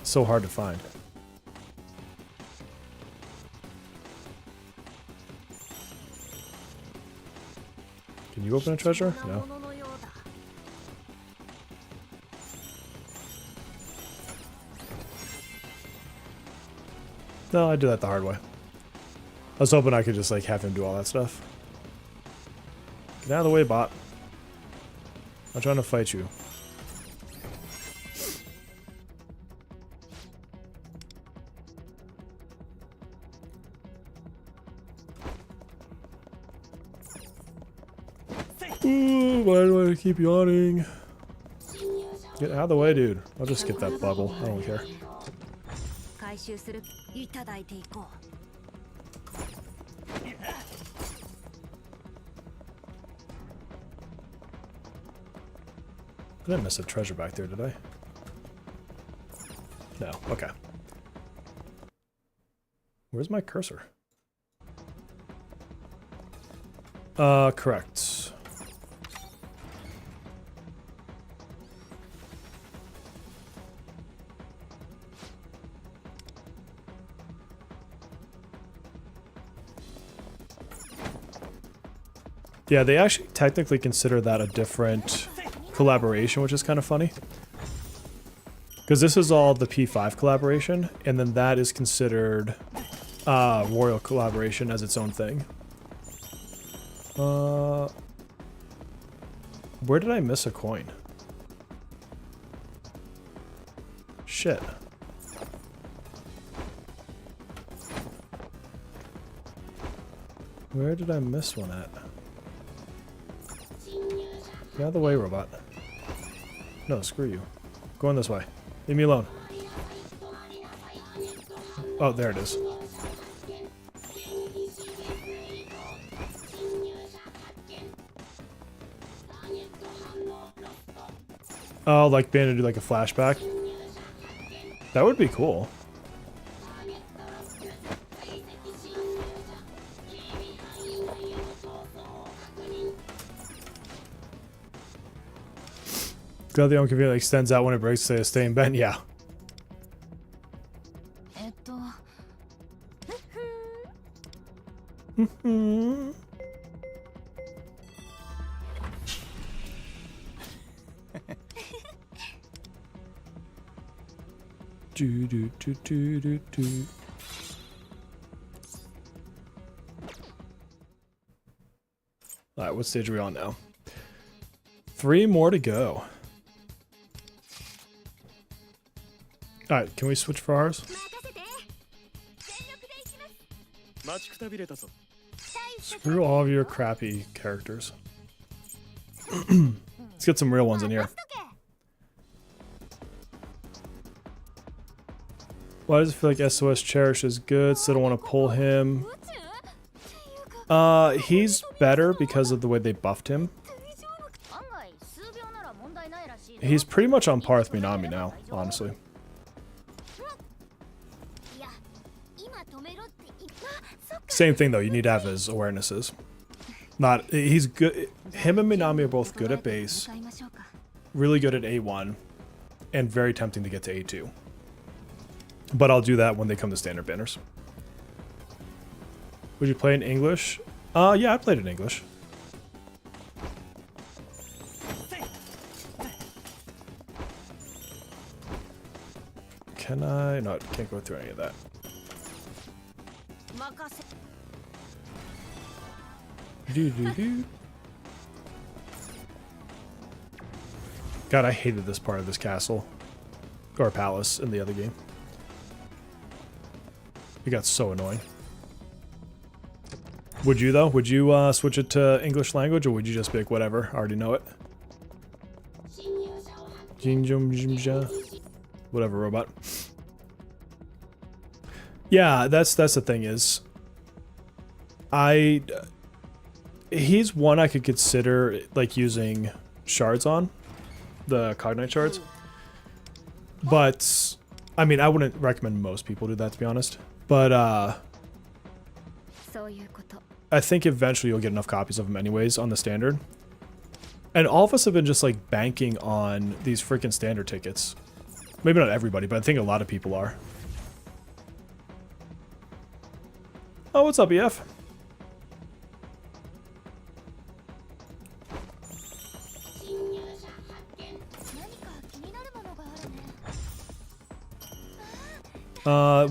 so hard to find. Can you open a treasure? No. No, I did that the hard way. I was hoping I could just, like, have him do all that stuff. Get out of the way, bot. I'm trying to fight you. Ooh, why do I keep yawning? Get out of the way, dude. I'll just skip that bubble. I don't care. I didn't miss a treasure back there, did I? No. Okay. Where's my cursor? Correct. Yeah, they actually technically consider that a different collaboration, which is kind of funny. Because this is all the P5 collaboration, and then that is considered Royal collaboration as its own thing. Where did I miss a coin? Shit. Where did I miss one at? Get out of the way, robot. No, screw you. Going this way. Leave me alone. Oh, there it is. Oh, like being able to do like a flashback. That would be cool. Glad the only conveniently extends out when it breaks to stay in bed. Yeah. Do, do, do, do, do, do. Alright, what stage are we on now? 3 more to go. Alright, can we switch for ours? 待ちくたびれたぞ。 Screw all of your crappy characters. Let's get some real ones in here. Why does it feel like SOS Cherish is good? Still don't want to pull him. He's better because of the way they buffed him. He's pretty much on par with Minami now, honestly. Same thing though, you need to have his awarenesses. He's good. Him and Minami are both good at base, really good at A1, and very tempting to get to A2. But I'll do that when they come to standard banners. Would you play in English? Yeah, I played in English. Can I? No, I can't go through any of that. God, I hated this part of this castle. Or palace in the other game. It got so annoying. Would you though? Would you switch it to English language, or would you just be like, whatever, I already know it? Whatever, robot. Yeah, that's the thing is, he's one I could consider like using shards on, the Cognite shards. But I mean, I wouldn't recommend most people do that, to be honest. But I think eventually you'll get enough copies of them anyways on the standard. And all of us have been just like banking on these freaking standard tickets. Maybe not everybody, but I think a lot of people are. Oh, what's up, EF?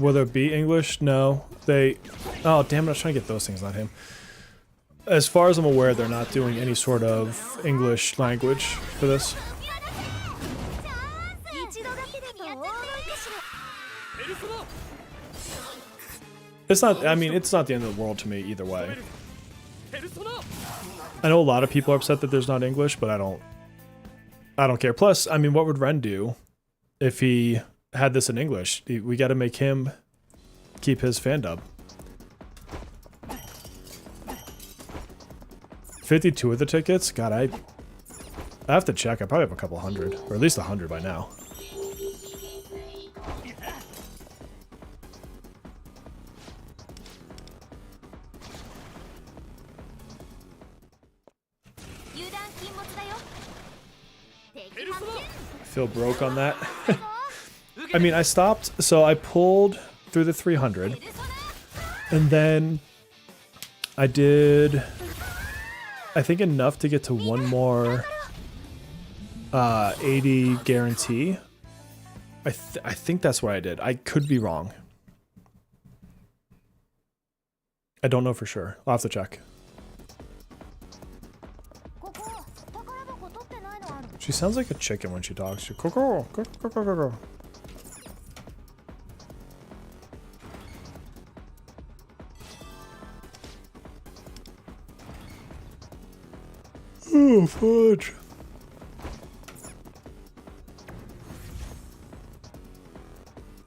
Will there be English? No. Oh, damn it, I was trying to get those things, not him. As far as I'm aware, they're not doing any sort of English language for this. It's not, I mean, it's not the end of the world to me either way. I know a lot of people are upset that there's not English, but I don't care. Plus, I mean, what would Ren do if he had this in English? We got to make him keep his fan dub. 52 of the tickets? God, I have to check. I probably have a couple hundred, or at least 100 by now. I feel broke on that. I mean, I stopped, so I pulled through the 300, and then I did, I think, enough to get to one more 80 guarantee. I think that's what I did. I could be wrong. I don't know for sure. I'll have to check. She sounds like a chicken when she talks. She oh, fudge.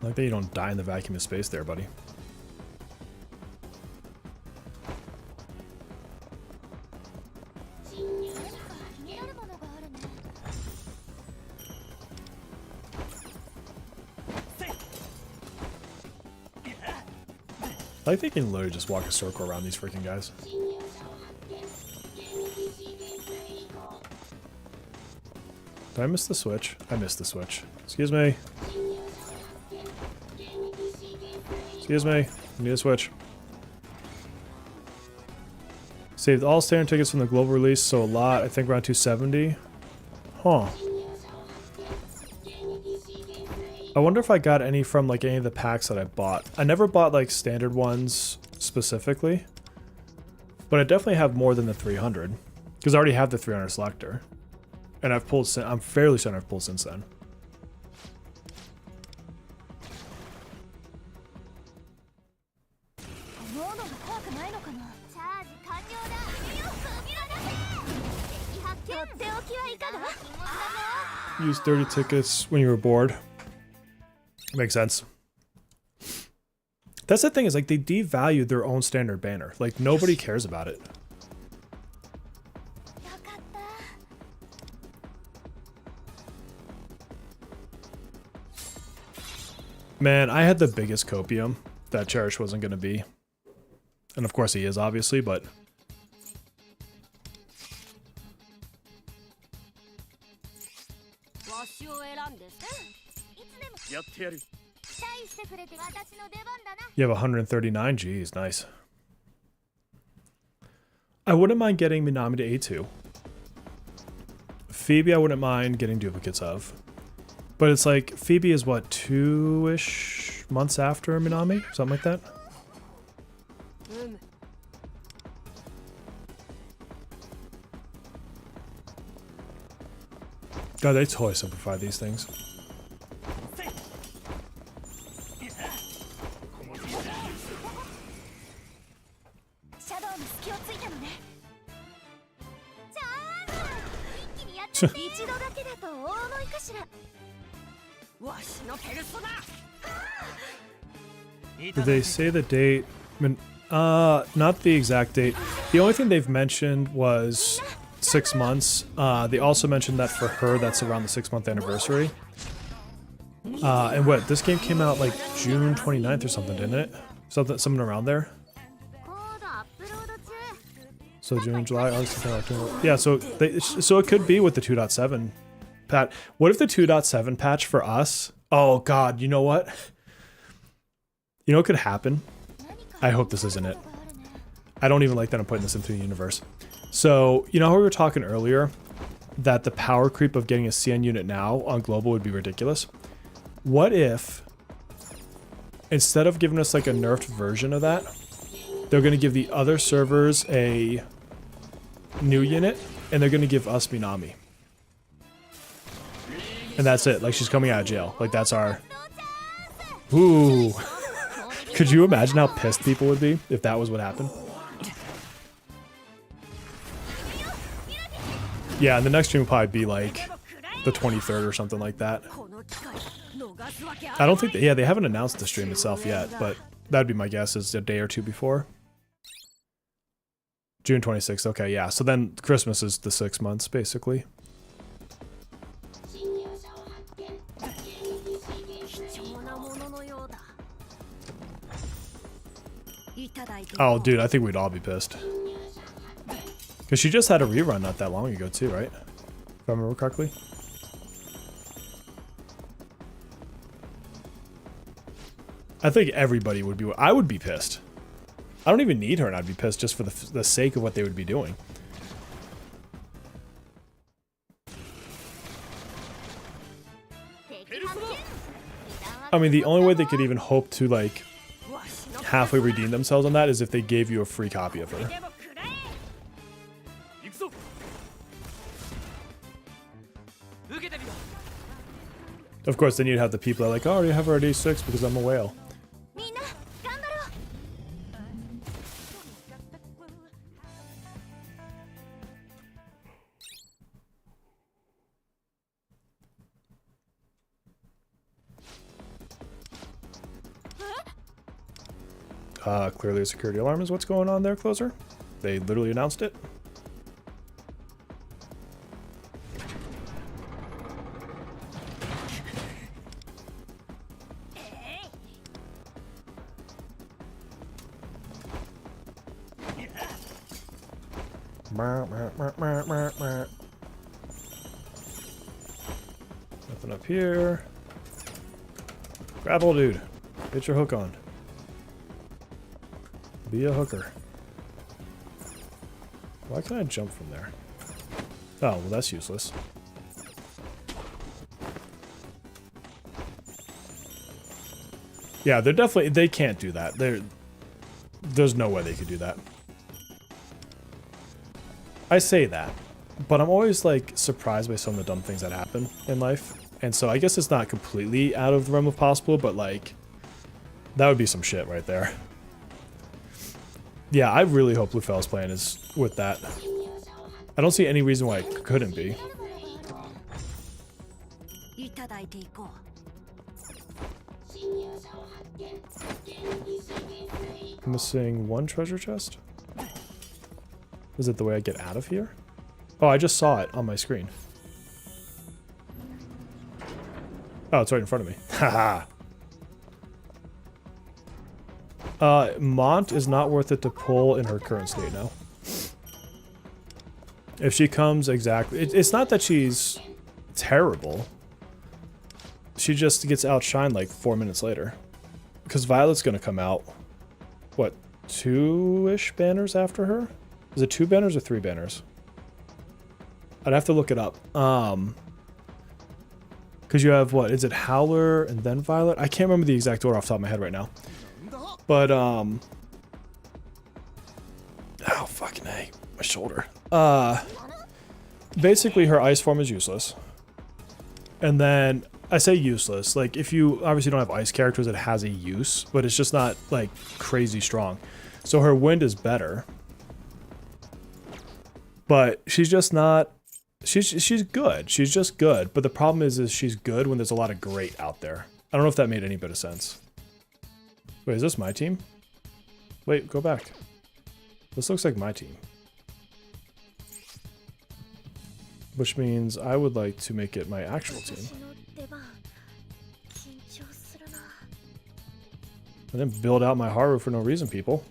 I like that you don't die in the vacuum of space there, buddy. I think they can literally just walk a circle around these freaking guys. Did I miss the switch? I missed the switch. Excuse me. Excuse me. I need a switch. Saved all standard tickets from the global release, so a lot. I think around 270. Huh. I wonder if I got any from like any of the packs that I bought. I never bought like standard ones specifically, but I definitely have more than the 300 because I already have the 300 selector, and I've pulled. I'm fairly certain I've pulled since then. Use 30 tickets when you were bored. Makes sense. That's the thing, is like they devalued their own standard banner. Like nobody cares about it. Man, I had the biggest copium that Cherish wasn't going to be. And of course he is, obviously, but... You have 139? Jeez, nice. I wouldn't mind getting Minami to A2. Phoebe I wouldn't mind getting duplicates of. But it's like, Phoebe is what, 2-ish months after Minami? Something like that? God, they totally simplify these things. Did they say the date? Not the exact date. The only thing they've mentioned was 6 months. They also mentioned that for her, that's around the 6-month anniversary. And what, this game came out like June 29th or something, didn't it? Something around there. So June, July, August, September, October. Yeah, so it could be with the 2.7 patch. What if the 2.7 patch for us? Oh God, you know what? You know what could happen? I hope this isn't it. I don't even like that I'm putting this into the universe. So, you know how we were talking earlier that the power creep of getting a CN unit now on global would be ridiculous? What if, instead of giving us like a nerfed version of that, they're going to give the other servers a new unit, and they're going to give us Minami. And that's it. Like, she's coming out of jail. Like, that's our... Ooh. Could you imagine how pissed people would be if that was what happened? Yeah, and the next stream will probably be like the 23rd or something like that. I don't think... Yeah, they haven't announced the stream itself yet, but that'd be my guess, is a day or two before. June 26th, okay, yeah. So then Christmas is the 6 months, basically. Oh, dude, I think we'd all be pissed. Because she just had a rerun not that long ago, too, right? If I remember correctly. I think everybody would be... I would be pissed. I don't even need her, and I'd be pissed just for the sake of what they would be doing. I mean, the only way they could even hope to, like, halfway redeem themselves on that is if they gave you a free copy of her. Of course, then you'd have the people that are like, oh, I already have her at A6 because I'm a whale. Clearly a security alarm is what's going on there, Closer. They literally announced it. Nothing up here. Grapple, dude. Get your hook on. Be a hooker. Why can't I jump from there? Oh, well, that's useless. Yeah, they're definitely... They can't do that. There's no way they could do that. I say that, but I'm always, like, surprised by some of the dumb things that happen in life. And so I guess it's not completely out of the realm of possible, but, like, that would be some shit right there. Yeah, I really hope Lufel's plan is with that. I don't see any reason why it couldn't be. Missing one treasure chest? Is it the way I get out of here? Oh, I just saw it on my screen. Oh, it's right in front of me. Haha. Mont is not worth it to pull in her current state now. If she comes exactly... It's not that she's terrible. She just gets outshined like 4 minutes later. Because Violet's going to come out, what, 2-ish banners after her? Is it 2 banners or 3 banners? I'd have to look it up. Because you have, what, is it Howler and then Violet? I can't remember the exact order off the top of my head right now. But, oh, fucking A. My shoulder. Basically, her ice form is useless. And then, I say useless. Like, if you obviously don't have ice characters, it has a use. But it's just not, like, crazy strong. So her wind is better. But she's just not... She's good. She's just good. But the problem is she's good when there's a lot of great out there. I don't know if that made any bit of sense. Wait, is this my team? Wait, go back. This looks like my team. Which means I would like to make it my actual team. I didn't build out my Haru for no reason, people.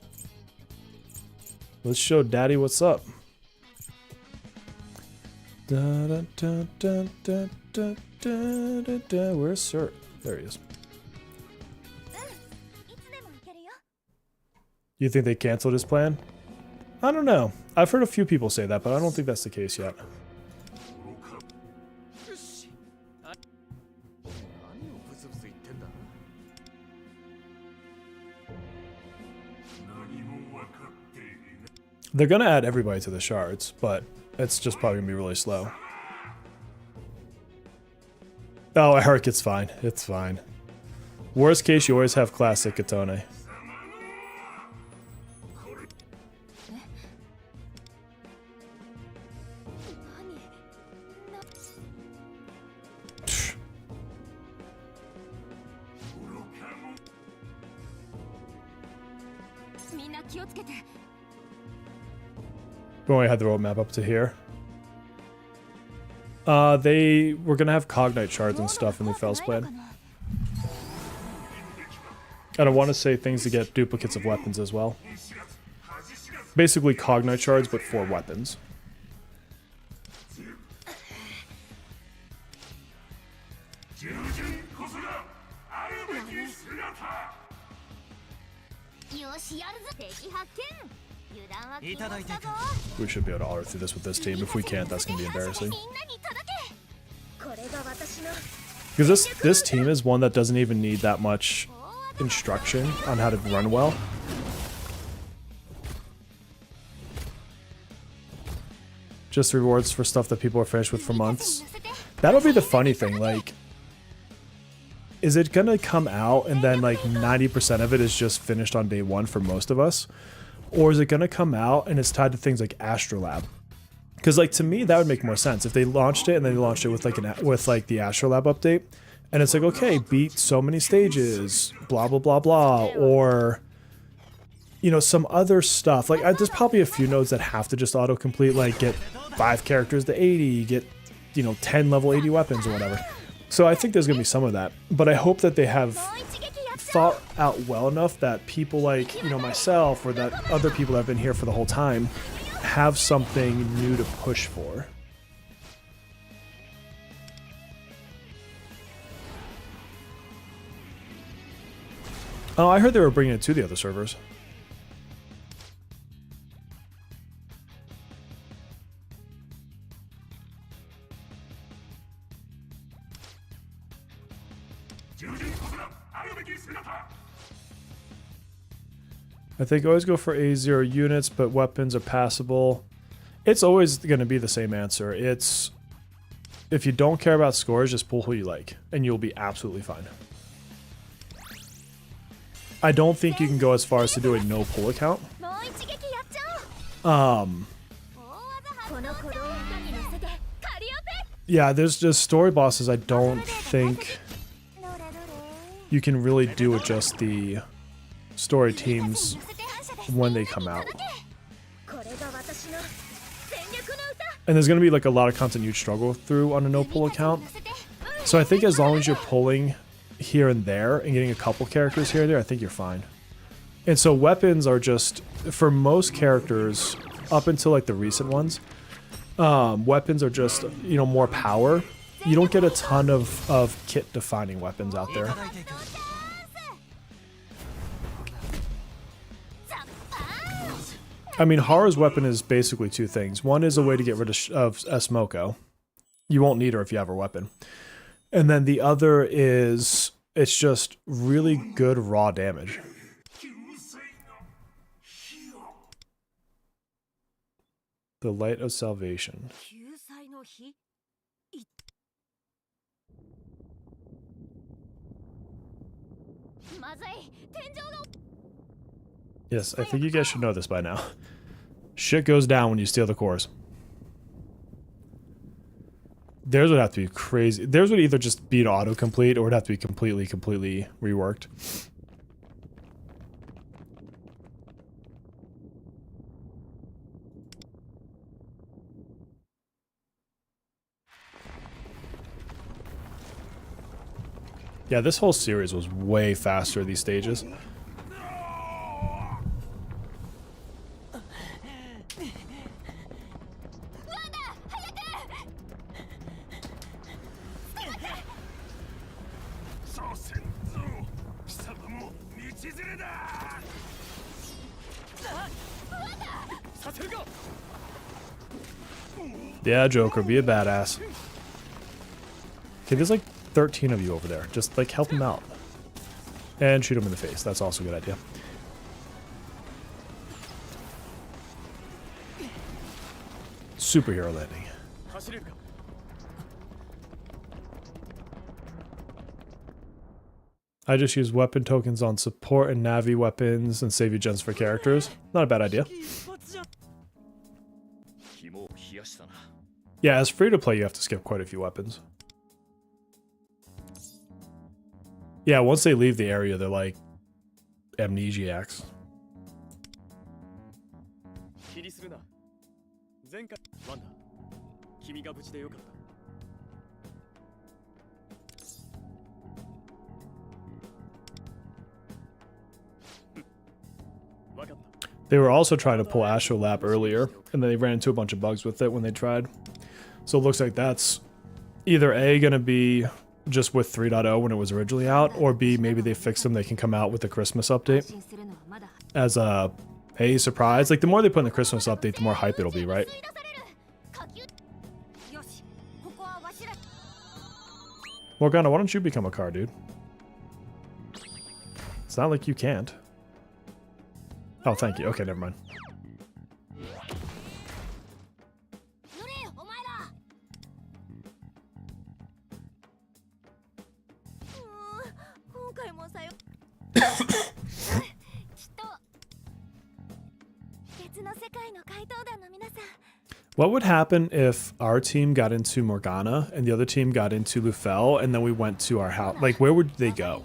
Let's show Daddy what's up. Da, da, da, da, da, da, da, da, da. Where's Sir? There he is. You think they canceled his plan? I don't know. I've heard a few people say that, but I don't think that's the case yet. They're gonna add everybody to the shards, but it's just probably gonna be really slow. Oh, Eric, it's fine. It's fine. Worst case, you always have classic Katone. We only had the roadmap up to here. They were gonna have Cognite shards and stuff in the Fel's plan. And I want to say things to get duplicates of weapons as well. Basically Cognite shards, but for weapons. We should be able to auto through this with this team. If we can't, that's going to be embarrassing. Because this team is one that doesn't even need that much instruction on how to run well. Just rewards for stuff that people are finished with for months. That'll be the funny thing, like... Is it gonna come out and then like 90% of it is just finished on day 1 for most of us? Or is it gonna come out and it's tied to things like Astrolab? Because like to me that would make more sense if they launched it and then they launched it with like the Astrolab update, and it's like, okay, beat so many stages, blah blah blah blah, or you know, some other stuff. Like there's probably a few nodes that have to just autocomplete, like get 5 characters to 80, get, you know, 10 level 80 weapons or whatever. So I think there's going to be some of that, but I hope that they have thought out well enough that people like, you know, myself or that other people that have been here for the whole time have something new to push for. Oh, I heard they were bringing it to the other servers. I think always go for A0 units, but weapons are passable. It's always going to be the same answer. It's if you don't care about scores, just pull who you like, and you'll be absolutely fine. I don't think you can go as far as to do a no pull account. Yeah, there's just story bosses I don't think you can really do with just the story teams when they come out. And there's going to be like a lot of content you'd struggle through on a no pull account. So I think as long as you're pulling here and there and getting a couple characters here and there, I think you're fine. And so weapons are just, for most characters, up until like the recent ones, weapons are just, you know, more power. You don't get a ton of kit defining weapons out there. I mean, Haru's weapon is basically two things. One is a way to get rid of Smoko. You won't need her if you have her weapon. And then the other is, it's just really good raw damage. The Light of Salvation. Yes, I think you guys should know this by now. Shit goes down when you steal the cores. Theirs would have to be crazy. Theirs would either just be an autocomplete or it would have to be completely reworked. Yeah, this whole series was way faster these stages. Yeah, Joker, be a badass. Okay, there's like 13 of you over there. Just like help him out. And shoot him in the face. That's also a good idea. Superhero landing. I just use weapon tokens on support and Navi weapons and save you gens for characters. Not a bad idea. Yeah, as free to play, you have to skip quite a few weapons. Yeah, once they leave the area, they're like amnesiacs. They were also trying to pull Astrolab earlier, and then they ran into a bunch of bugs with it when they tried. So it looks like that's either A, going to be just with 3.0 when it was originally out, or B, maybe they fixed them, they can come out with the Christmas update as a surprise. Like, the more they put in the Christmas update, the more hype it'll be, right? Morgana, why don't you become a car, dude? It's not like you can't. Oh, thank you. Okay, never mind. What would happen if our team got into Morgana and the other team got into Lufel and then we went to our house? Like, where would they go?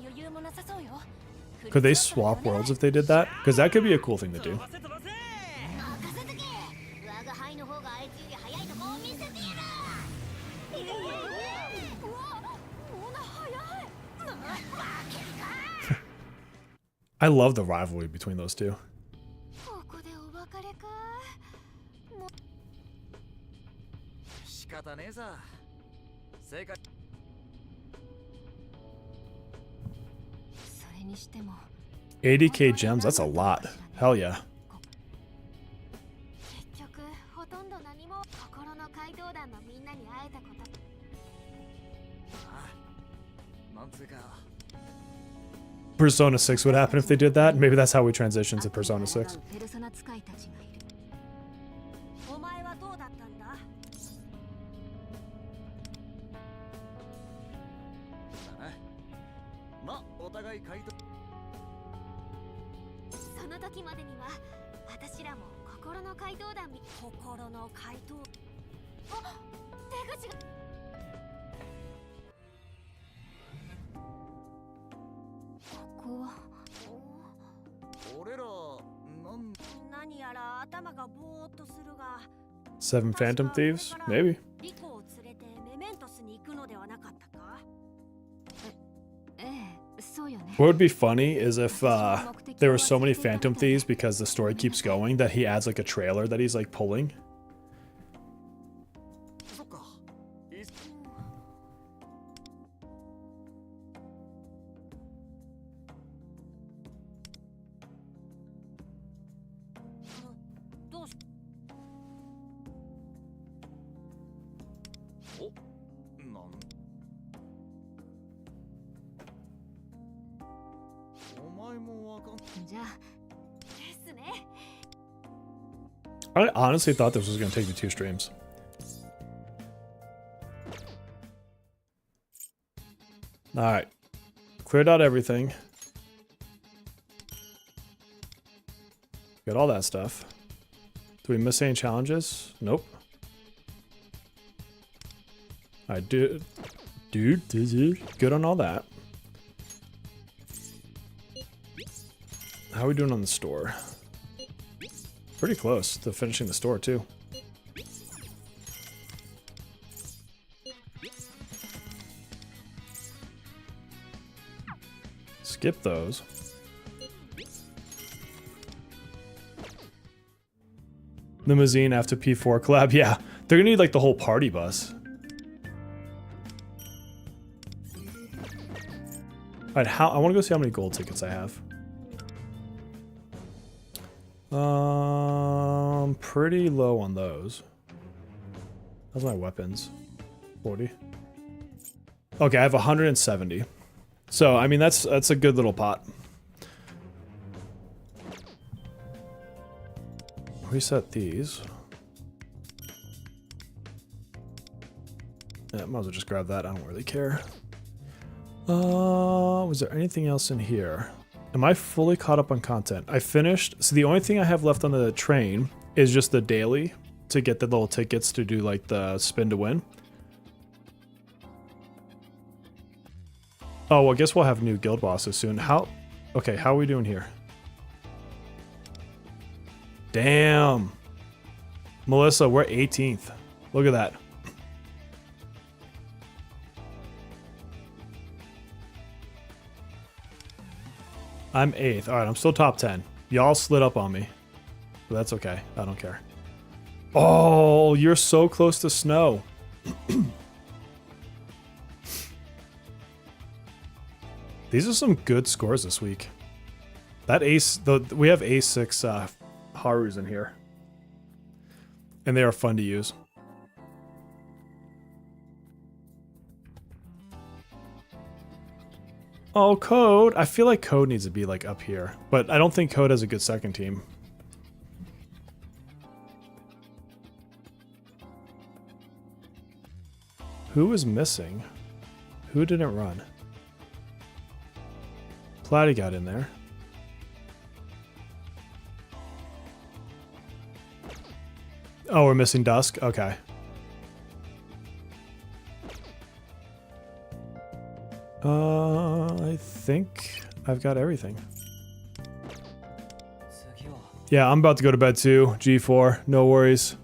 Could they swap worlds if they did that? Because that could be a cool thing to do. I love the rivalry between those two. $80K gems, that's a lot. Hell yeah. Persona 6 would happen if they did that. Maybe that's how we transition to Persona 6. ペルソナ使いたちがいる。お前はどうだったんだ？ま、お互い回答。その時までには私らも心の怪盗団心の怪盗。あ、出口が。ここは。俺ら何やら頭がぼーっとするが。Seven Phantom Thieves? Maybe. リコを連れてメメントスに行くのではなかったか？What would be funny is if there were so many Phantom Thieves because the story keeps going that he adds like a trailer that he's like pulling. そっか。どうし。お、なん。お前もわかん。じゃあですね。I honestly thought this was going to take me 2 streams. Alright. Cleared out everything. Got all that stuff. Do we miss any challenges? Nope. Alright, dude, good on all that. How are we doing on the store? Pretty close to finishing the store, too. Skip those. Limousine after P4 collab. Yeah, they're gonna need like the whole party bus. Alright, I want to go see how many gold tickets I have. Pretty low on those. How's my weapons? 40. Okay, I have 170. So, I mean, that's a good little pot. Reset these. Yeah, might as well just grab that. I don't really care. Was there anything else in here? Am I fully caught up on content? I finished. So the only thing I have left on the train is just the daily to get the little tickets to do like the spin to win. Oh, well, I guess we'll have new guild bosses soon. Okay, how are we doing here? Damn. Melissa, we're 18th. Look at that. I'm 8th. Alright, I'm still top 10. Y'all slid up on me. But that's okay. I don't care. Oh, you're so close to snow. These are some good scores this week. That ace, we have A6 Harus in here. And they are fun to use. Oh, Code. I feel like Code needs to be like up here. But I don't think Code has a good second team. Who is missing? Who didn't run? Platy got in there. Oh, we're missing Dusk? Okay. I think I've got everything. Yeah, I'm about to go to bed too. G4, no worries.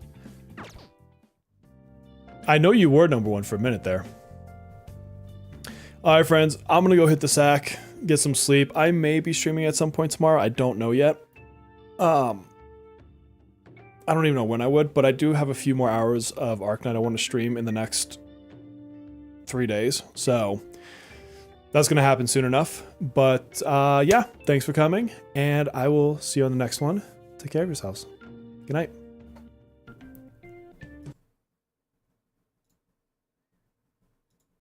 I know you were number 1 for a minute there. Alright, friends, I'm gonna go hit the sack, get some sleep. I may be streaming at some point tomorrow. I don't know yet. I don't even know when I would, but I do have a few more hours of Arknight I want to stream in the next 3 days. So that's going to happen soon enough. But yeah, thanks for coming, and I will see you on the next one. Take care of yourselves. Good night.